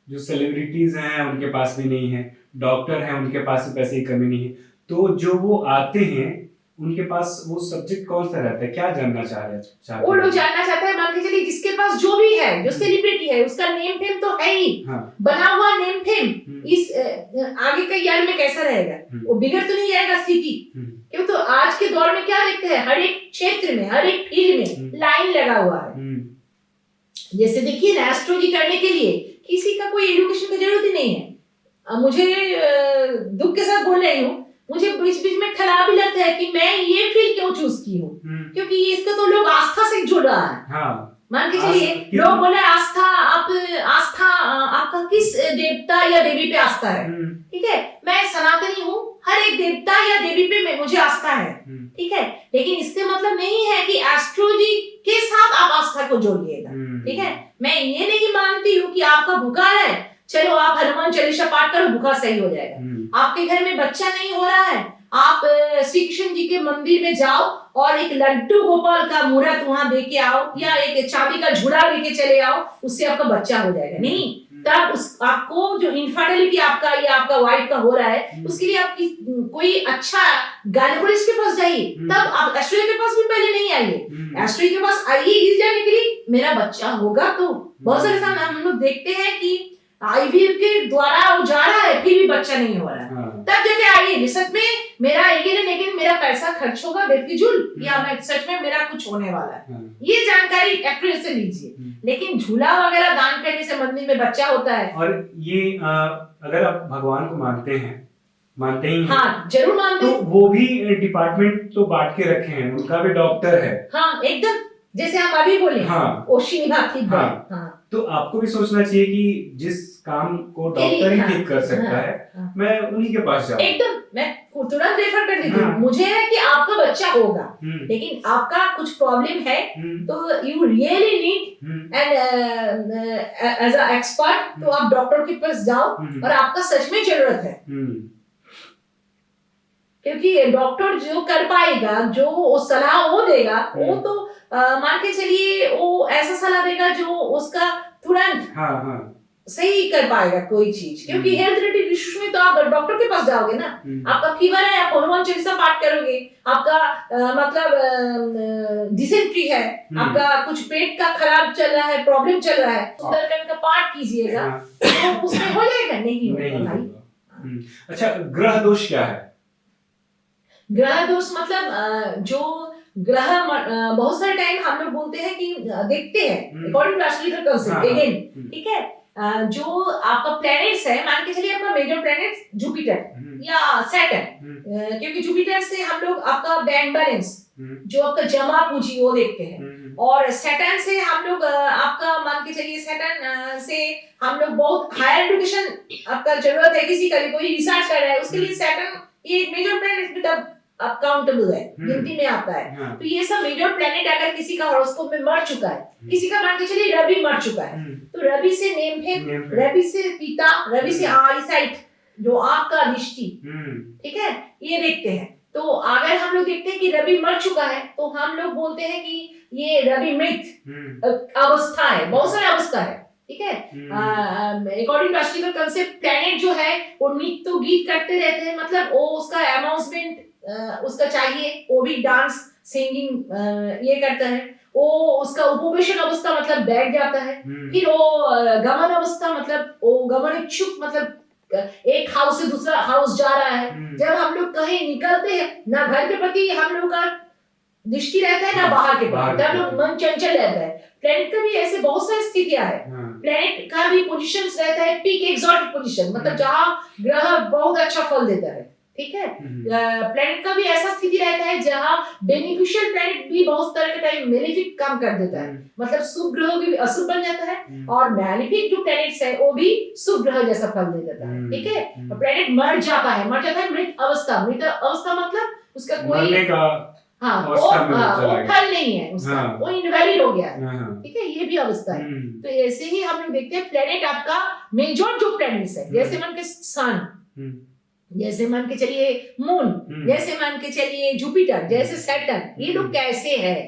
जो सेलिब्रिटीज हैं उनके पास भी नहीं है, डॉक्टर हैं उनके पास भी पैसे की कमी नहीं है, तो जो वो आते हैं उनके पास वो सब्जेक्ट कौन सा रहता है, क्या जानना चाह रहे हैं? वो लोग जानना चाहते हैं मान के चलिए जिसके पास जो भी है, जो सेलिब्रिटी है, उसका नेम फेम तो है ही, बना हुआ नेम फेम इस आगे का ईयर में कैसा रहेगा, वो बिगड़ तो नहीं जाएगा स्थिति। क्यों, तो आज के दौर में क्या देखते हैं, हर एक क्षेत्र में, हर एक फील्ड में लाइन लगा हुआ है। जैसे देखिए ना, एस्ट्रोलॉजी करने के लिए किसी का कोई एजुकेशन की जरूरत ही नहीं है। मुझे दुख के साथ बोल रही हूँ, मुझे बीच बीच में खराब भी लगता है कि मैं ये फील्ड क्यों चूज की हूँ, क्योंकि इसका तो लोग आस्था से जुड़ रहा है। मान के चलिए लोग बोले आस्था, आस्था आपका किस देवता या देवी पे आस्था है, ठीक है। मैं सनातनी हूँ, हर एक देवता या देवी पे मुझे आस्था है, ठीक है। लेकिन इससे मतलब नहीं है कि एस्ट्रोलॉजी के साथ आप आस्था को जोड़िएगा, ठीक है। मैं ये नहीं मानती हूँ कि आपका बुखार है, चलो आप हनुमान चालीसा पाठ करो, बुखार सही हो जाएगा। आपके घर में बच्चा नहीं हो रहा है, आप श्री कृष्ण जी के मंदिर में जाओ और एक लड्डू गोपाल का मूर्त वहां दे के आओ, या एक चांदी का झूला लेके चले आओ, उससे आपका बच्चा हो जाएगा। नहीं, तब उस आपको जो इनफर्टिलिटी आपका या आपका वाइफ का हो रहा है, उसके लिए आप कोई अच्छा गायनेकोलॉजिस्ट के पास जाइए, तब आप एस्ट्रोलॉजी के पास भी पहले नहीं आइए। एस्ट्रोलॉजी के पास आइए इस जानने के लिए मेरा बच्चा होगा। तो बहुत सारे हम लोग देखते हैं कि आईवीएफ के द्वारा वो जा रहा है, फिर भी बच्चा नहीं हो रहा है, तब जाके आइए सच में मेरा लेकिन मेरा पैसा खर्च होगा बेफिजूल, या मैं सच में मेरा कुछ होने वाला है, ये जानकारी एप्रिल से लीजिए। लेकिन झूला वगैरह दान करने से मंदिर में बच्चा होता है। और ये अगर आप भगवान को मानते ही हैं, हाँ जरूर मानते हैं, तो वो भी डिपार्टमेंट तो बांट के रखे हैं, उनका भी डॉक्टर है। हाँ एकदम, जैसे हम अभी बोले ओशिनी भाती। तो आपको भी सोचना चाहिए कि जिस काम को डॉक्टर ही ठीक कर सकता है, मैं उन्हीं के पास जाऊं। एकदम, मैं तुरंत रेफर कर देती हूँ। मुझे है कि आपका बच्चा होगा, लेकिन आपका कुछ प्रॉब्लम है, तो you really need and as a expert, तो आप डॉक्टर के पास जाओ, और आपका सच में जरूरत है, क्योंकि डॉक्टर जो कर पाएगा, जो सलाह वो देगा, वो तो मान के चलिए वो ऐसा सलाह देगा जो उसका तुरंत सही कर पाएगा कोई चीज, क्योंकि हेल्थ रिलेटेड इश्यूज में तो आप डॉक्टर के पास जाओगे ना। आपका फीवर है, आप हनुमान चालीसा पाठ करोगे, आपका मतलब डिसेंट्री है, आपका कुछ पेट का खराब चल रहा है, प्रॉब्लम चल रहा है, सुंदरकांड का पाठ कीजिएगा तो उसमें हो जाएगा। नहीं होगा भाई। अच्छा, ग्रह दोष क्या है? ग्रह दोष मतलब जो ग्रह बहुत सारे टाइम हम लोग बोलते हैं कि देखते हैं according to astrological concept again, ठीक है। जो आपका प्लैनेट्स है, मान के चलिए आपका मेजर प्लैनेट जुपिटर या सैटर्न, क्योंकि जुपिटर से हम लोग आपका बैंक बैलेंस, जो आपका जमा पूंजी वो देखते हैं, और सैटर्न से हम लोग आपका मान के चलिए सैटर्न से हम लोग बहुत हायर एजुकेशन आपका जरूरत है, किसी का भी कोई रिसर्च कर रहा है उसके लिए सैटर्न ये मेजर प्लैनेट मतलब अकाउंटेबल है, गिनती में आता है। तो ये सब मेजर प्लैनेट अगर किसी का हॉरोस्कोप में मर चुका है, किसी का मान के चलिए रवि मर चुका है, तो रवि से नेम है, रवि से पिता, रवि से आईसाइट जो आंख का दृष्टि, ठीक है, ये देखते हैं। तो अगर हम लोग देखते हैं कि रवि मर चुका है तो हम लोग बोलते हैं कि ये रवि मृत अवस्था है, बहुत सारे अवस्था है, ठीक है। According to astrological concept planet जो है वो नित्य गीत करते रहते हैं, मतलब वो उसका अनाउंसमेंट उसका चाहिए, वो भी डांस सिंगिंग ये करता है, वो उसका उपवेशन अवस्था मतलब बैठ जाता है, फिर वो गमन अवस्था मतलब वो गमन इच्छुक मतलब एक हाउस से दूसरा हाउस जा रहा है। जब हम लोग कहीं निकलते हैं ना घर के प्रति हम लोग का दृष्टि रहता है ना बाहर के प्रति, तब लोग मन चंचल रहता है। प्लैनेट का भी ऐसे बहुत सारी स्थितियां है, प्लैनेट का भी पोजीशंस रहता है पीक एक्सॉल्ट पोजीशन, मतलब जहां ग्रह बहुत अच्छा फल देता है, ठीक है। प्लैनेट का भी ऐसा स्थिति रहता है जहां बेनिफिशियल प्लैनेट भी बहुत तरह के टाइम मेलेफिक काम कर देता है, मतलब शुभ ग्रह भी अशुभ बन जाता है, और मैलेफिक जो प्लैनेट्स है वो भी शुभ ग्रह जैसा फल दे देता है, ठीक है। प्लैनेट मर जाता है मृत अवस्था, मृत अवस्था मतलब उसका कोई वो फल नहीं है उसका, वो इनवैलिड हो गया, ठीक है, ये भी अवस्था है। तो ऐसे ही हम लोग देखते हैं प्लैनेट आपका मेजर जो प्लैनेट्स है, जैसे मान के सन, जैसे मान के चलिए मून, जैसे मान के चलिए जुपिटर, जैसे सैटर्न, ये लोग कैसे है।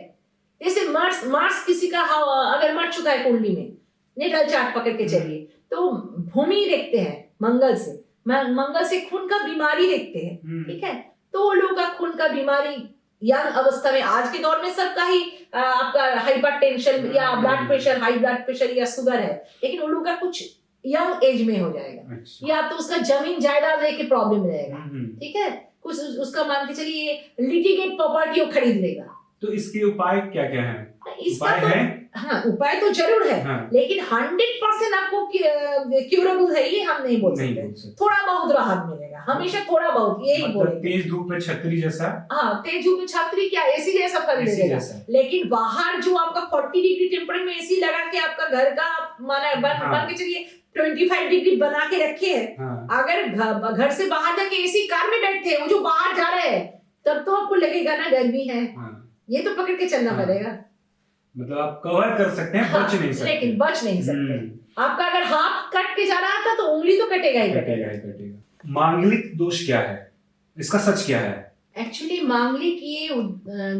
जैसे मार्स किसी का अगर मर चुका है कुंडली में, नेटल चार्ट पकड़ के चलिए तो भूमि देखते हैं, मंगल से खून का बीमारी देखते हैं, ठीक है। तो वो लोग का खून का बीमारी यंग अवस्था में, आज के दौर में सबका ही आपका हाइपरटेंशन या blood pressure, high blood pressure या शुगर है, लेकिन वो लोग का कुछ यंग एज में हो जाएगा, या तो उसका जमीन जायदाद लेके प्रॉब्लम रहेगा, ठीक है, कुछ उसका मान के चलिए लिटिगेट प्रॉपर्टी वो खरीद लेगा। तो इसके उपाय क्या क्या है? उपाय तो, है? हाँ, उपाय तो जरूर है, हाँ। लेकिन 100% आपको क्यूरेबल है ये हम नहीं बोल सकते, थोड़ा बहुत राहत मिलेगा, हमेशा थोड़ा बहुत, यही बोलेंगे। तेज धूप में छतरी जैसा, हाँ, तेज धूप में छतरी क्या एसी जैसा फल देगा, लेकिन बाहर जो आपका 40 डिग्री टेम्परेचर में एसी लगा के आपका घर का माना बन के चलिए 25 डिग्री बना के रखे है, हाँ। अगर घर से बाहर जाके एसी कार में बैठे हैं, वो जो बाहर जा रहे हैं, तब तो आपको लगेगा ना गर्मी है, हाँ। ये तो पकड़ के चलना पड़ेगा, मतलब आप कवर कर सकते हैं, हाँ, बच नहीं सकते, लेकिन बच नहीं सकते। आपका अगर हाथ कट के जा रहा था तो उंगली तो कटेगा ही कटेगा। मांगलिक दोष क्या है, इसका सच क्या है? एक्चुअली मांगलिक ये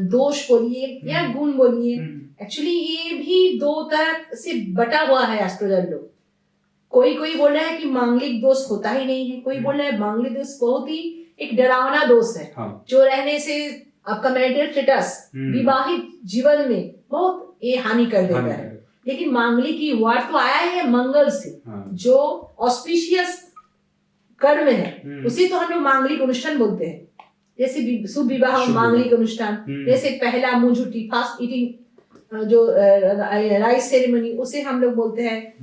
दोष बोलिए या गुण बोलिए, एक्चुअली ये भी दो तरह से बटा हुआ है एस्ट्रोलॉजर लोग। कोई बोल रहा है कि मांगलिक दोष होता ही नहीं है, कोई बोल रहा है मांगलिक दोष बहुत ही एक डरावना दोष है, हाँ। जो रहने से आपका मैरिटल स्टेटस, विवाहित जीवन में बहुत ये हानि कर देता है। लेकिन मांगलिक की वर्ड तो आया है मंगल से, हाँ। जो ऑस्पिशियस कर्म है उसे तो हम लोग मांगलिक अनुष्ठान बोलते हैं, जैसे शुभ विवाह मांगलिक अनुष्ठान, जैसे पहला मुंह झूठी फास्ट ईटिंग जो राइस सेरेमनी, उसे हम लोग बोलते हैं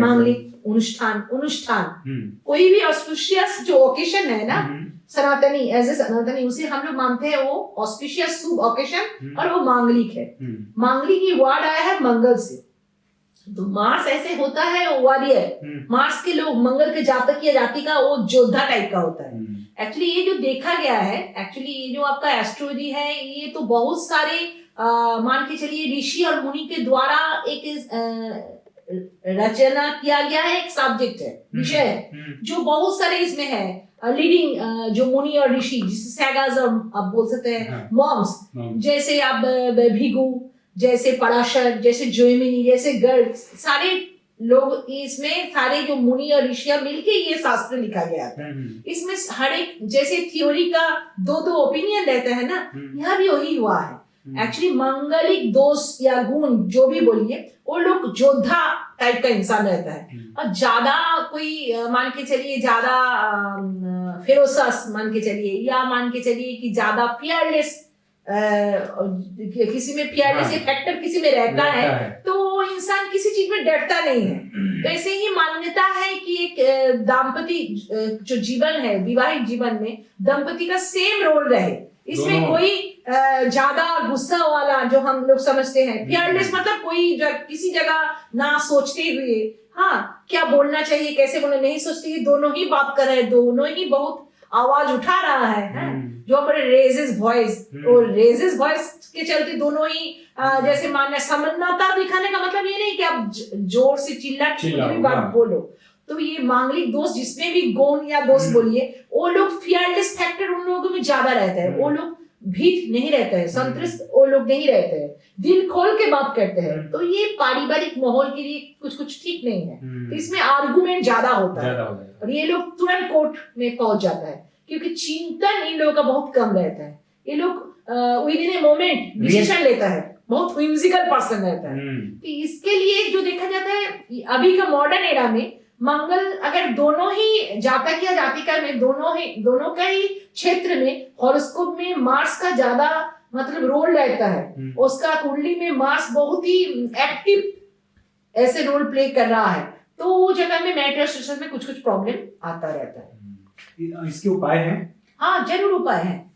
मांगलिक अनुष्ठान। कोई भी ऑस्पिशियस जो ओकेशन है ना, सनातनी एज ए सनातनी, उसे हम लोग मानते हैं वो ऑस्पिशियस शुभ ओकेशन, और वो मांगलिक है। मांगलिक की वर्ड आया है मंगल से, तो मार्स ऐसे होता है वॉरियर, मार्स के लोग मंगल के जातक या जाति का वो योद्धा टाइप का होता है। एक्चुअली ये जो देखा गया है, एक्चुअली ये जो आपका एस्ट्रोलॉजी है, ये तो बहुत सारे मान के चलिए ऋषि और मुनि के द्वारा एक रचना किया गया है, एक सब्जेक्ट है, विषय है, जो बहुत सारे इसमें है लीडिंग जो मुनि और ऋषि, जिसे सैगास और आप बोल सकते हैं मॉम्स, जैसे आप भिगु, जैसे पराशर, जैसे जोमिनी, जैसे गर्ग, सारे लोग इसमें सारे जो मुनि और ऋषियां मिलके ये शास्त्र लिखा गया था। इसमें हर एक जैसे थ्योरी का दो दो ओपिनियन रहता है ना, यहाँ भी वही हुआ है। एक्चुअली मांगलिक दोष या गुण जो भी बोलिए, वो लोग योद्धा टाइप का इंसान रहता है, और ज्यादा कोई मान के चलिए ज्यादा फेरोसस मान के चलिए, या मान के चलिए कि ज्यादा फियरलेस, किसी में फियरलेस ये फैक्टर किसी में रहता है तो वो इंसान किसी चीज में डरता नहीं है। तो ऐसे ही मान्यता है कि एक दाम्पत्य जो जीवन है, विवाहित जीवन में दंपति का सेम रोल रहे, इसमें कोई ज्यादा गुस्सा वाला जो हम लोग समझते हैं, फियरलेस मतलब कोई किसी जगह ना सोचते हुए, हाँ क्या बोलना चाहिए कैसे बोलना नहीं सोचते हुए दोनों ही बात कर रहे हैं, दोनों ही बहुत आवाज उठा रहा है जो हमारे रेजेस वॉइस, और रेजेस वॉइस के चलते दोनों ही जैसे मानना समानता दिखाने का मतलब ये नहीं कि आप जोर से चिल्ला कुछ भी बात बोलो। तो ये मांगलिक दोष जिसमें भी गुण या दोष बोलिए, वो लोग फियरलेस फैक्टर उन लोगों में ज्यादा रहता है, वो लोग भीत नहीं रहते हैं, संतृष्ट वो लोग नहीं रहते हैं, दिल खोल के बात करते हैं। तो ये पारिवारिक माहौल के लिए कुछ ठीक नहीं है, तो इसमें आर्गुमेंट ज्यादा होता है और ये लोग तुरंत कोर्ट में पहुंच जाता है, क्योंकि चिंतन इन लोगों का बहुत कम रहता है। ये लोग with in a moment decision लेता है, बहुत व्हिम्सिकल पर्सन रहता है। तो इसके लिए जो देखा जाता है अभी का मॉडर्न एरा में, मंगल अगर दोनों ही जातक या जातिका में दोनों का ही क्षेत्र में हॉरोस्कोप में मार्स का ज्यादा मतलब रोल रहता है, उसका कुंडली में मार्स बहुत ही एक्टिव ऐसे रोल प्ले कर रहा है, तो वो जगह में मैट्रिक्स में कुछ प्रॉब्लम आता रहता है। इसके उपाय हैं? हाँ जरूर उपाय है।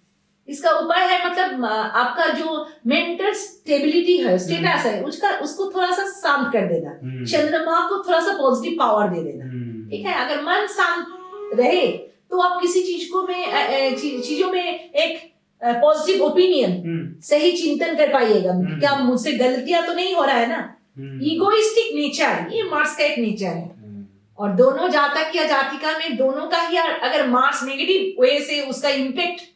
इसका उपाय है मतलब आपका जो मेंटल स्टेबिलिटी है, स्टेटस है, उसको थोड़ा सा शांत कर देना, चंद्रमा को थोड़ा सा पॉजिटिव पावर दे देना, ठीक है। अगर मन शांत रहे तो आप किसी चीजों में एक पॉजिटिव ओपिनियन, सही चिंतन कर पाइएगा, क्या मुझसे गलतियां तो नहीं हो रहा है ना। इगोइस्टिक नेचर ये मार्स का एक नेचर है, और दोनों जातक या जातिका में दोनों का ही अगर मार्स नेगेटिव वे से उसका इम्पैक्ट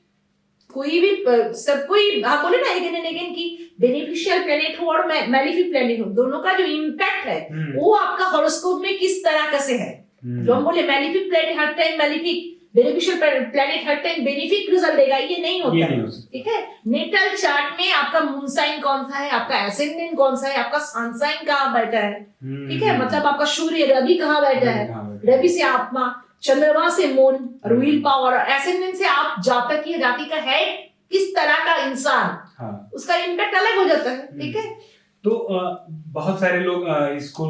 कोई भी सब कोई आप बोले ना अगेन एंड अगेन की बेनिफिशियल प्लेनेट हो और मैलिफिक प्लेनेट हो, दोनों का जो इम्पैक्ट है वो आपका हॉरोस्कोप में किस तरह का से है। जो हम बोले मैलिफिक प्लेनेट हर टाइम मैलिफिक, बेनिफिशियल प्लेनेट हर टाइम बेनिफिक रिजल्ट देगा, ये नहीं होता है, ठीक है। नेटल चार्ट में आपका मून साइन कौन सा है, आपका एसेंडेंट कौन सा है, आपका सन साइन कहाँ बैठा है, ठीक है, मतलब आपका सूर्य रवि कहाँ बैठा है, रवि से आत्मा, चंद्रमा से मून, विल पावर, एसेंडेंट से आप जातक की जाति का है किस तरह का इंसान, उसका इम्पैक्ट अलग हो जाता है, ठीक है। तो बहुत सारे लोग इसको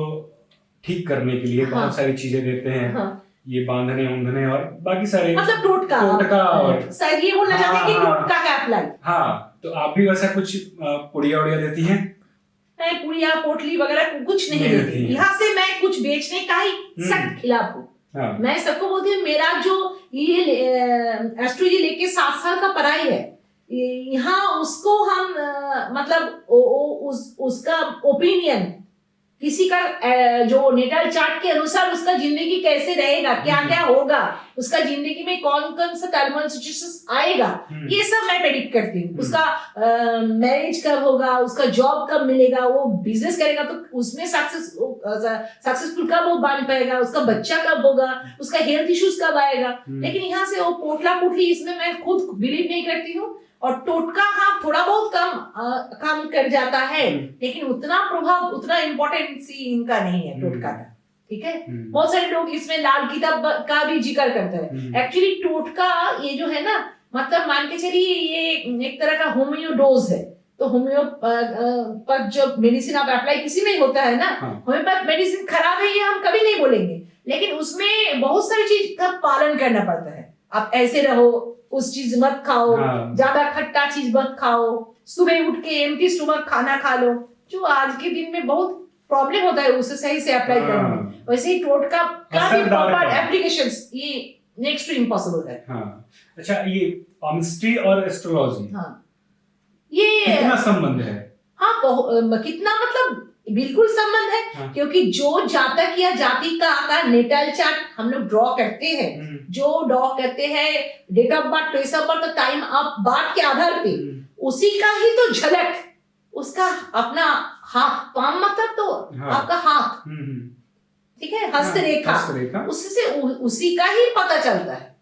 ठीक करने के लिए बहुत सारी चीजें देते हैं, ये बांधने और बाकी सारे मतलब टोटका और सर ये बोलना चाहते हैं कि टोटका का अप्लाई। हाँ, तो आप भी वैसा कुछ पुड़िया उड़िया देती हैं? नहीं, पुड़िया पोटली वगैरह कुछ नहीं देती। यहाँ से मैं कुछ बेचने का ही सख्त खिलाफ हूँ। मैं सबको बोलती हूँ मेरा जो ये एस्ट्रोलॉजी लेके 7 साल का पढ़ाई है, यहाँ उसको हम मतलब उसका ओपिनियन किसी का जो नेटल चार्ट के अनुसार उसका जिंदगी कैसे रहेगा, क्या क्या होगा, उसका जिंदगी में कौन कौन सा टर्मल सिचुएशंस आएगा, ये सब मैं प्रेडिक्ट करती हूँ। उसका मैरिज कब होगा, उसका जॉब कब मिलेगा, वो बिजनेस करेगा तो उसमें सक्सेसफुल कब वो बन पाएगा, उसका बच्चा कब होगा, उसका हेल्थ इश्यूज कब आएगा। लेकिन यहाँ से वो पोटला पोटली इसमें मैं खुद बिलीव नहीं करती हूँ, और टोटका हाँ थोड़ा बहुत कम कर जाता है, लेकिन उतना प्रभाव उतना इम्पोर्टेंस इनका नहीं है टोटका का, ठीक है। बहुत सारे लोग इसमें लाल किताब का भी जिक्र करते हैं। एक्चुअली टोटका ये जो है ना, मतलब मान के चलिए ये एक तरह का होम्यो डोज है। तो होम्योपैथ जो मेडिसिन आप अप्लाई किसी में होता है ना, होम्योपैथ मेडिसिन खराब है ये हम कभी नहीं बोलेंगे, लेकिन उसमें बहुत सारी चीज का पालन करना पड़ता है। आप ऐसे रहो, उस चीज मत खाओ, ज्यादा खट्टा चीज मत खाओ, सुबह उठ के एम्प्टी स्टमक खाना खा लो, जो आज के दिन में बहुत प्रॉब्लम होता है उसे सही से अप्लाई करने में। वैसे ही टोटका का भी प्रॉपर एप्लीकेशंस ये नेक्स्ट टू इम्पॉसिबल है। अच्छा, ये पामिस्ट्री और एस्ट्रोलॉजी ये कितना संबंध है? हाँ, कितना मतलब बिल्कुल संबंध है, क्योंकि जो जातक या जाति का नेटल चार्ट हम लोग ड्रॉ करते हैं, जो ड्रॉ करते हैं date of birth, place of birth, time of birth के आधार पे, उसी का ही तो झलक उसका अपना हाथ, पाम मतलब तो आपका हाथ, ठीक है, हस्तरेखा, उससे उसी का ही पता चलता है,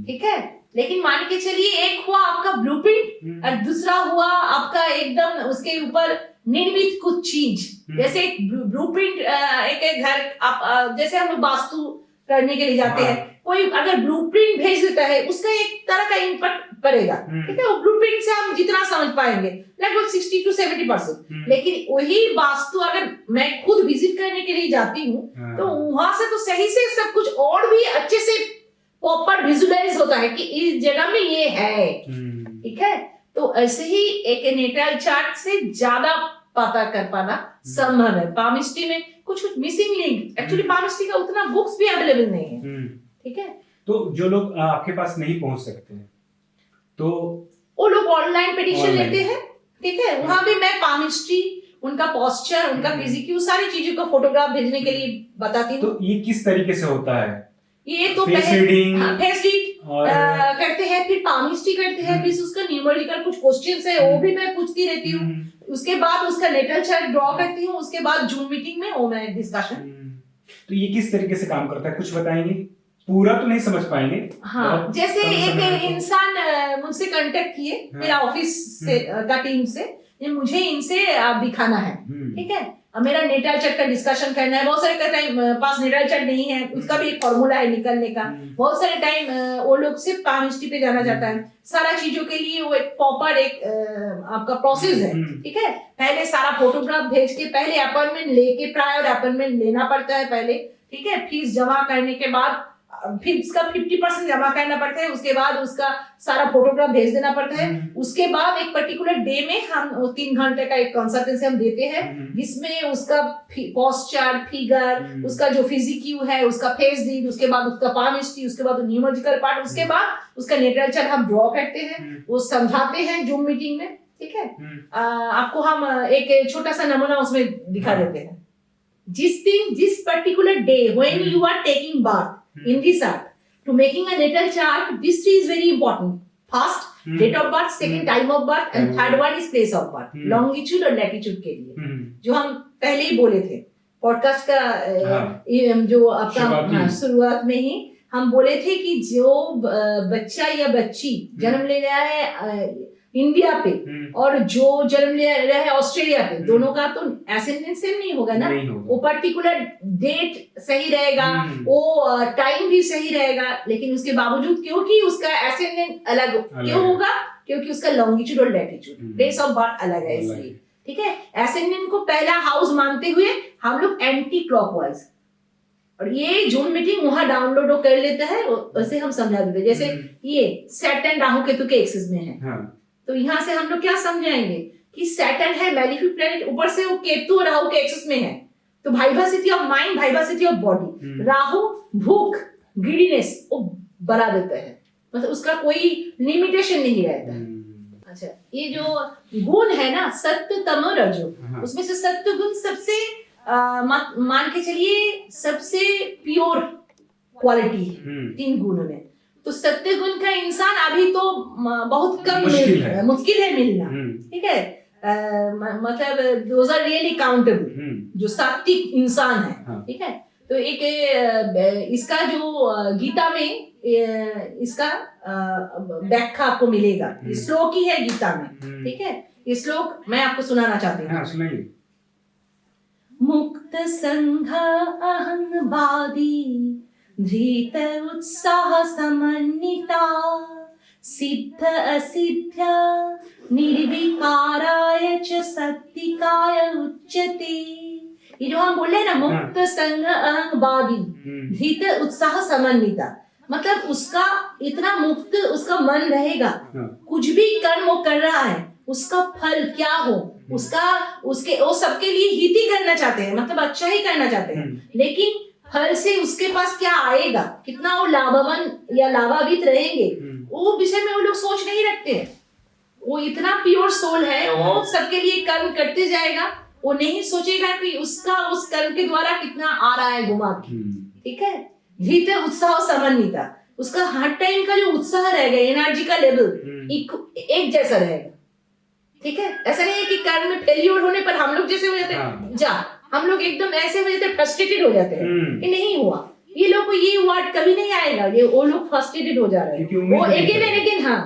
ठीक है। लेकिन मान के चलिए एक हुआ आपका ब्लूप्रिंट और दूसरा हुआ आपका एकदम उसके ऊपर निर्मित कुछ चीज, जैसे एक ब्लूप्रिंट, एक घर आप जैसे हम लोग वास्तु करने के लिए जाते हैं, कोई अगर ब्लूप्रिंट भेज देता है उसका एक तरह का इम्पैक्ट पड़ेगा, ठीक है। वो ब्लूप्रिंट से हम जितना समझ पाएंगे लगभग 60 to 70%, लेकिन वही वास्तु अगर मैं खुद विजिट करने के लिए जाती हूँ तो वहां से तो सही से सब कुछ और भी अच्छे से प्रॉपर विजुअलाइज होता है कि इस जगह में ये है, ठीक है। तो ऐसे ही एक नेटल चार्ट से ज्यादा पता कर पाना संभव है। पामिस्ट्री में कुछ मिसिंग लिंक, एक्चुअली पामिस्ट्री का उतना बुक्स भी अवेलेबल नहीं है, ठीक है। तो जो लोग आपके पास नहीं पहुंच सकते हैं तो वो लोग ऑनलाइन पिटीशन लेते हैं, ठीक है। वहां भी मैं पामिस्ट्री, उनका पोस्चर, उनका फिजिक्यू, सारी चीजों का फोटोग्राफ भेजने के लिए बताती हूँ। तो ये किस तरीके से होता है? ये तो फेस रीडिंग करते हैं, फिर पामिस्ट्री करते हैं, फिर उसका न्यूमेरिकल कुछ क्वेश्चंस है वो भी मैं पूछती रहती हूँ, उसके बाद उसका नेटल चार्ट ड्रॉ करती हूँ, उसके बाद जूम मीटिंग में वो मैं डिस्कशन। तो ये किस तरीके से काम करता है, कुछ बताएंगे? पूरा तो नहीं समझ पाएंगे। हाँ, जैसे एक इंसान मुझसे कांटेक्ट किए, मेरा ऑफिस से का टीम से, मुझे इनसे दिखाना है, ठीक है। मेरा नेटल चार्ट का डिस्कशन करना है, बहुत सारे टाइम पास नेटल चार्ट नहीं है, उसका भी एक फॉर्मूला है निकलने का, बहुत सारे टाइम वो लोग सिर्फ पामिस्ट्री पे जाना चाहता है। सारा चीजों के लिए वो एक प्रॉपर एक आपका प्रोसेस है, ठीक है। पहले सारा फोटोग्राफ भेज के, पहले अपॉइंटमेंट लेके, प्रायर अपॉइंटमेंट लेना पड़ता है पहले, ठीक है। फीस जमा करने के बाद फिर उसका 50% जमा करना पड़ता है, उसके बाद उसका सारा फोटोग्राफ भेज देना पड़ता है। उसके बाद एक पर्टिकुलर डे में हम 3 घंटे का एक कंसल्टेंसी हम देते हैं, जिसमें उसका पोस्चर, फिगर, उसका जो फिजिक्यू है, उसका फेस रीड, उसके बाद उसका पामिस्ट्री, उसके बाद न्यूमेरिकल पार्ट, उसके बाद उसका नेटल चार्ट हम ड्रॉ करते हैं, वो समझाते हैं जूम मीटिंग में, ठीक है। आपको हम एक छोटा सा नमूना उसमें दिखा देते हैं। जिस particular day when you are taking bath in this art, to making a natal chart, this three is very important. First, date of birth, second time of birth, and third one is place of birth, longitude और latitude के लिए, जो हम पहले ही बोले थे podcast का जो आपका शुरुआत में ही हम बोले थे कि जो बच्चा या बच्ची जन्म ले रहा है इंडिया पे और जो जन्म ले रहा है ऑस्ट्रेलिया पे, दोनों का तो एसेंडेंट सेम नहीं होगा ना, वो पर्टिकुलर डेट सही रहेगा, वो टाइम भी सही रहेगा, लेकिन उसके बावजूद क्योंकि उसका एसेंडेंट अलग क्यों होगा, क्योंकि उसका लॉन्गिट्यूड और लैटिट्यूड, प्लेस ऑफ बर्थ अलग है इसलिए, ठीक है। एसेंडेंट को पहला हाउस मानते हुए हम लोग एंटी क्लॉकवाइज, और ये जूम मीटिंग वहां डाउनलोड कर लेता है, वैसे हम समझा देते हैं। जैसे ये सैटर्न राहु केतु के एक्सिस में है, तो यहाँ से हम लोग क्या समझाएंगे कि सैटर्न है मैलेफिक प्लैनेट, ऊपर से वो केतु और राहु के एक्सिस में है, तो vibracity of mind, vibracity of body, Rahu भूख, ग्रीडीनेस वो बढ़ा देता है, मतलब उसका कोई लिमिटेशन नहीं रहता है। अच्छा, ये जो गुण है ना सत्य तम रजो, उसमें से सत्य गुण सबसे मान के चलिए सबसे प्योर क्वालिटी है 3 गुणों में। तो सत्य गुण का इंसान अभी तो बहुत कम मुश्किल है मिलना, ठीक है। मतलब दोज आर रियली काउंटेबल जो सात्विक इंसान है, ठीक है। तो एक इसका जो गीता में इसका व्याख्या आपको मिलेगा, श्लोक ही है गीता में, ठीक है। ये श्लोक मैं आपको सुनाना चाहती हूँ। मुक्त संघ अहं वादी धृत उत्साह समन्विता सिद्ध असिद्ध निर्विकाराय च सत्तिकाय उच्यते। ये जो हम बोल रहे हैं ना, मुक्त संग अहंभावी धृत उत्साह समन्विता, मतलब उसका इतना मुक्त उसका मन रहेगा, कुछ भी कर्म वो कर रहा है उसका फल क्या हो, उसका उसके वो सबके लिए हित ही करना चाहते हैं, मतलब अच्छा ही करना चाहते हैं, लेकिन फल से उसके पास क्या आएगा, कितना वो लाभवान या लाभान्वित रहेंगे, वो विषय में वो लोग सोच नहीं रखते हैं। वो इतना प्योर सोल है, वो सबके लिए कर्म करते जाएगा, वो नहीं सोचेगा कि उसका उस कर्म के द्वारा कितना आ रहा है घुमा के, ठीक है। धृत उत्साह समन्विता, उसका हर टाइम का जो उत्साह रहेगा, एनर्जी का लेवल एक जैसा रहेगा, ठीक है। ऐसा नहीं है कि कर्म में फेलियर होने पर हम लोग जैसे हो जाते हैं, जा हम लोग एकदम ऐसे हो जाते हैं, फ्रस्ट्रेटेड हो जाते हैं कि नहीं हुआ, ये लोग को ये वर्ड कभी नहीं आएगा, ये वो लोग फ्रस्ट्रेटेड हो जा रहे हैं, वो अगेन एंड अगेन, हाँ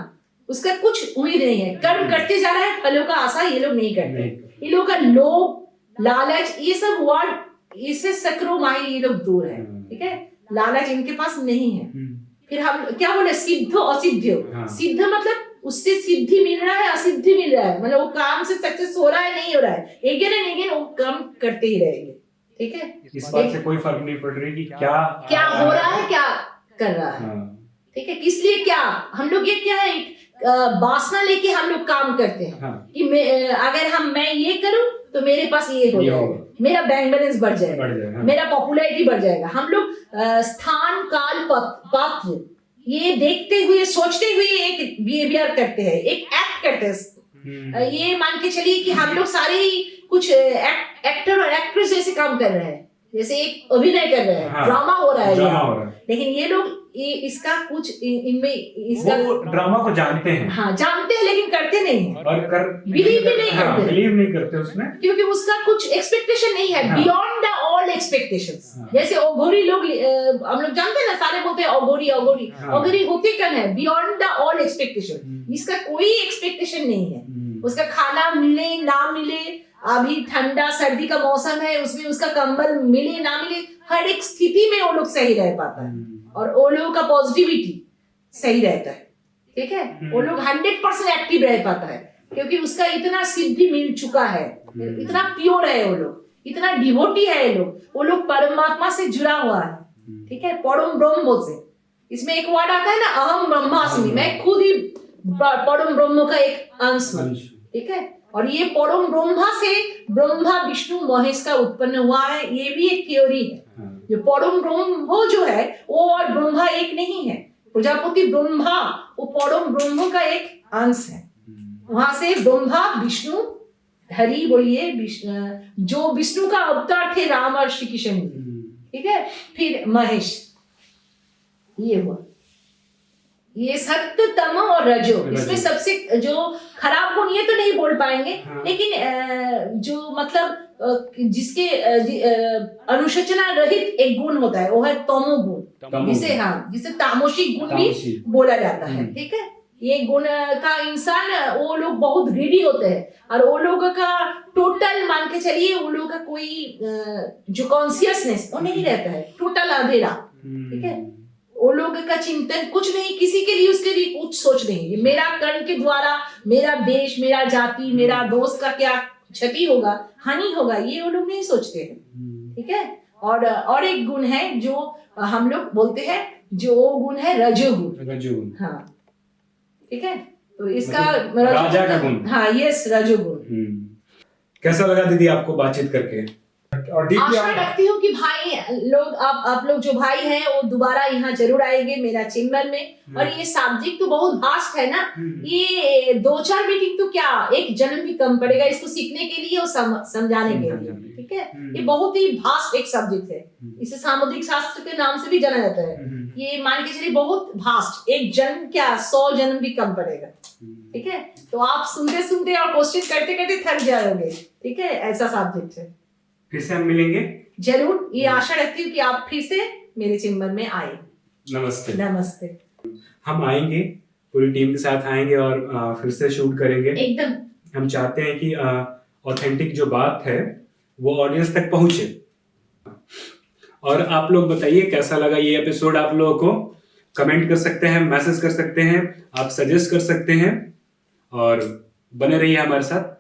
उसका कुछ उम्मीद नहीं है, कर्म करते जा रहा है, फलों का आशा ये लोग नहीं करते। ये लोग का लोभ, लालच, ये सब वर्ड, इससे सक्रो माही ये लोग दूर है, ठीक है, लालच इनके पास नहीं है। फिर हम क्या बोले, सिद्ध असिद्ध, सिद्ध मतलब उससे सिद्धि मिल रहा है, असिद्धि मिल रहा है, मतलब वो काम से सक्सेस हो रहा है नहीं हो रहा है, अगेन एंड अगेन वो काम करते ही रहेंगे, ठीक है। इस बात से कोई फर्क नहीं पड़ रही कि क्या हो रहा है, क्या कर रहा है, ठीक है, किस लिए, क्या हम लोग, ये क्या है, वासना लेके हम लोग काम करते हैं कि अगर मैं ये करूं तो मेरे पास ये हो जाएगा, मेरा बैंक बैलेंस बढ़ जाएगा, मेरा पॉपुलैरिटी बढ़ जाएगा। हम लोग स्थान, काल, पात्र ये देखते हुए, सोचते हुए एक बिहेवियर करते हैं, एक एक्ट करते हैं। ये मान के चलिए कि हम लोग सारे ही कुछ एक्टर और एक्ट्रेस जैसे काम कर रहे हैं, जैसे एक अभिनय कर रहे हैं, ड्रामा हो रहा है, लेकिन ये लोग इसका कुछ इनमें इसका वो ड्रामा को जानते हैं, हाँ जानते हैं, लेकिन करते नहीं हैं और बिलीव नहीं करते उसमें, क्योंकि उसका कुछ एक्सपेक्टेशन नहीं है, बियॉन्ड द ऑल एक्सपेक्टेशंस। जैसे अघोरी लोग, हम लोग जानते हैं ना, सारे बोलते हैं अघोरी अघोरी, अघोरी होते क्या है, बियॉन्ड द ऑल एक्सपेक्टेशन, इसका कोई एक्सपेक्टेशन नहीं है, उसका खाना मिले ना मिले, अभी ठंडा सर्दी का मौसम है, उसमें उसका कंबल मिले ना मिले, हर एक स्थिति में वो लोग सही रह पाता है, और वो लोगों का पॉजिटिविटी सही रहता है, ठीक है, वो लोग 100% एक्टिव रह पाता है, क्योंकि उसका इतना सिद्धि मिल चुका है, इतना प्योर है वो लोग, इतना डिवोटी है वो लोग परमात्मा से जुड़ा हुआ है, ठीक है, परम ब्रह्म से। इसमें एक वर्ड आता है ना, अहम ब्रह्मास्मि, मैं खुद ही परम ब्रह्म का एक अंश हूँ, ठीक है, और ये परम ब्रह्मा से ब्रह्मा विष्णु महेश का उत्पन्न हुआ है, ये भी एक थ्योरी है। जो परम ब्रह्म जो है वो और ब्रह्मा एक नहीं है, प्रजापति ब्रह्मा वो परम ब्रह्म का एक अंश है, वहां से ब्रह्मा विष्णु, हरि बोलिए, जो विष्णु का अवतार थे राम और श्री कृष्ण, ठीक है, फिर महेश, ये हुआ, ये सत्य, तम और रजो, इसमें सबसे जो खराब गुण ये तो नहीं बोल पाएंगे, लेकिन जो मतलब जिसके अनुशोचना रहित एक गुण होता है, वो है तमोगुण, जिसे तामसिक गुण भी बोला जाता है, ठीक है। ये गुण का इंसान, वो लोग बहुत ग्रीडी होते हैं, और वो लोगों का टोटल मान के चलिए, वो लोगों का कोई जो कॉन्शियसनेस वो नहीं रहता है, टोटल अंधेरा, ठीक है, वो लोगों का चिंतन कुछ नहीं, किसी के लिए उसके लिए कुछ सोच नहीं, मेरा कर्म के द्वारा मेरा देश, मेरा जाति, मेरा दोस्त का क्या क्षति होगा, हानि होगा, ये वो लोग नहीं सोचते हैं, ठीक है। और एक गुण है जो हम लोग बोलते हैं, जो गुण है रजोगुण, हाँ, ठीक है, तो इसका राजा का गुण, हाँ, यस, रजोगुण। कैसा लगा दीदी आपको बातचीत करके? और आशा रखती हूँ कि भाई लोग, आप लोग जो भाई हैं वो दोबारा यहाँ जरूर आएंगे मेरा चैम्बर में। और ये सब्जेक्ट तो बहुत वास्ट है ना, ये 2-4 मीटिंग तो क्या, एक जन्म भी कम पड़ेगा इसको सीखने के लिए और समझाने के लिए, ठीक है। ये बहुत ही वास्ट एक सब्जेक्ट है, इसे सामुद्रिक शास्त्र के नाम से भी जाना जाता है। ये मान के चलिए बहुत वास्ट, एक जन्म क्या 100 जन्म भी कम पड़ेगा, ठीक है। तो आप सुनते सुनते और क्वेश्चन करते करते थक जाओगे, ठीक है, ऐसा सब्जेक्ट है। फिर से हम मिलेंगे जरूर, ये आशा रखती हूँ कि आप फिर से मेरे चैम्बर में आए। नमस्ते। नमस्ते। हम आएंगे, पूरी टीम के साथ आएंगे और फिर से शूट करेंगे एकदम। हम चाहते हैं कि ऑथेंटिक जो बात है वो ऑडियंस तक पहुंचे। और आप लोग बताइए कैसा लगा ये एपिसोड, आप लोगों को कमेंट कर सकते हैं, मैसेज कर सकते हैं, आप सजेस्ट कर सकते हैं, और बने रहिए हमारे साथ।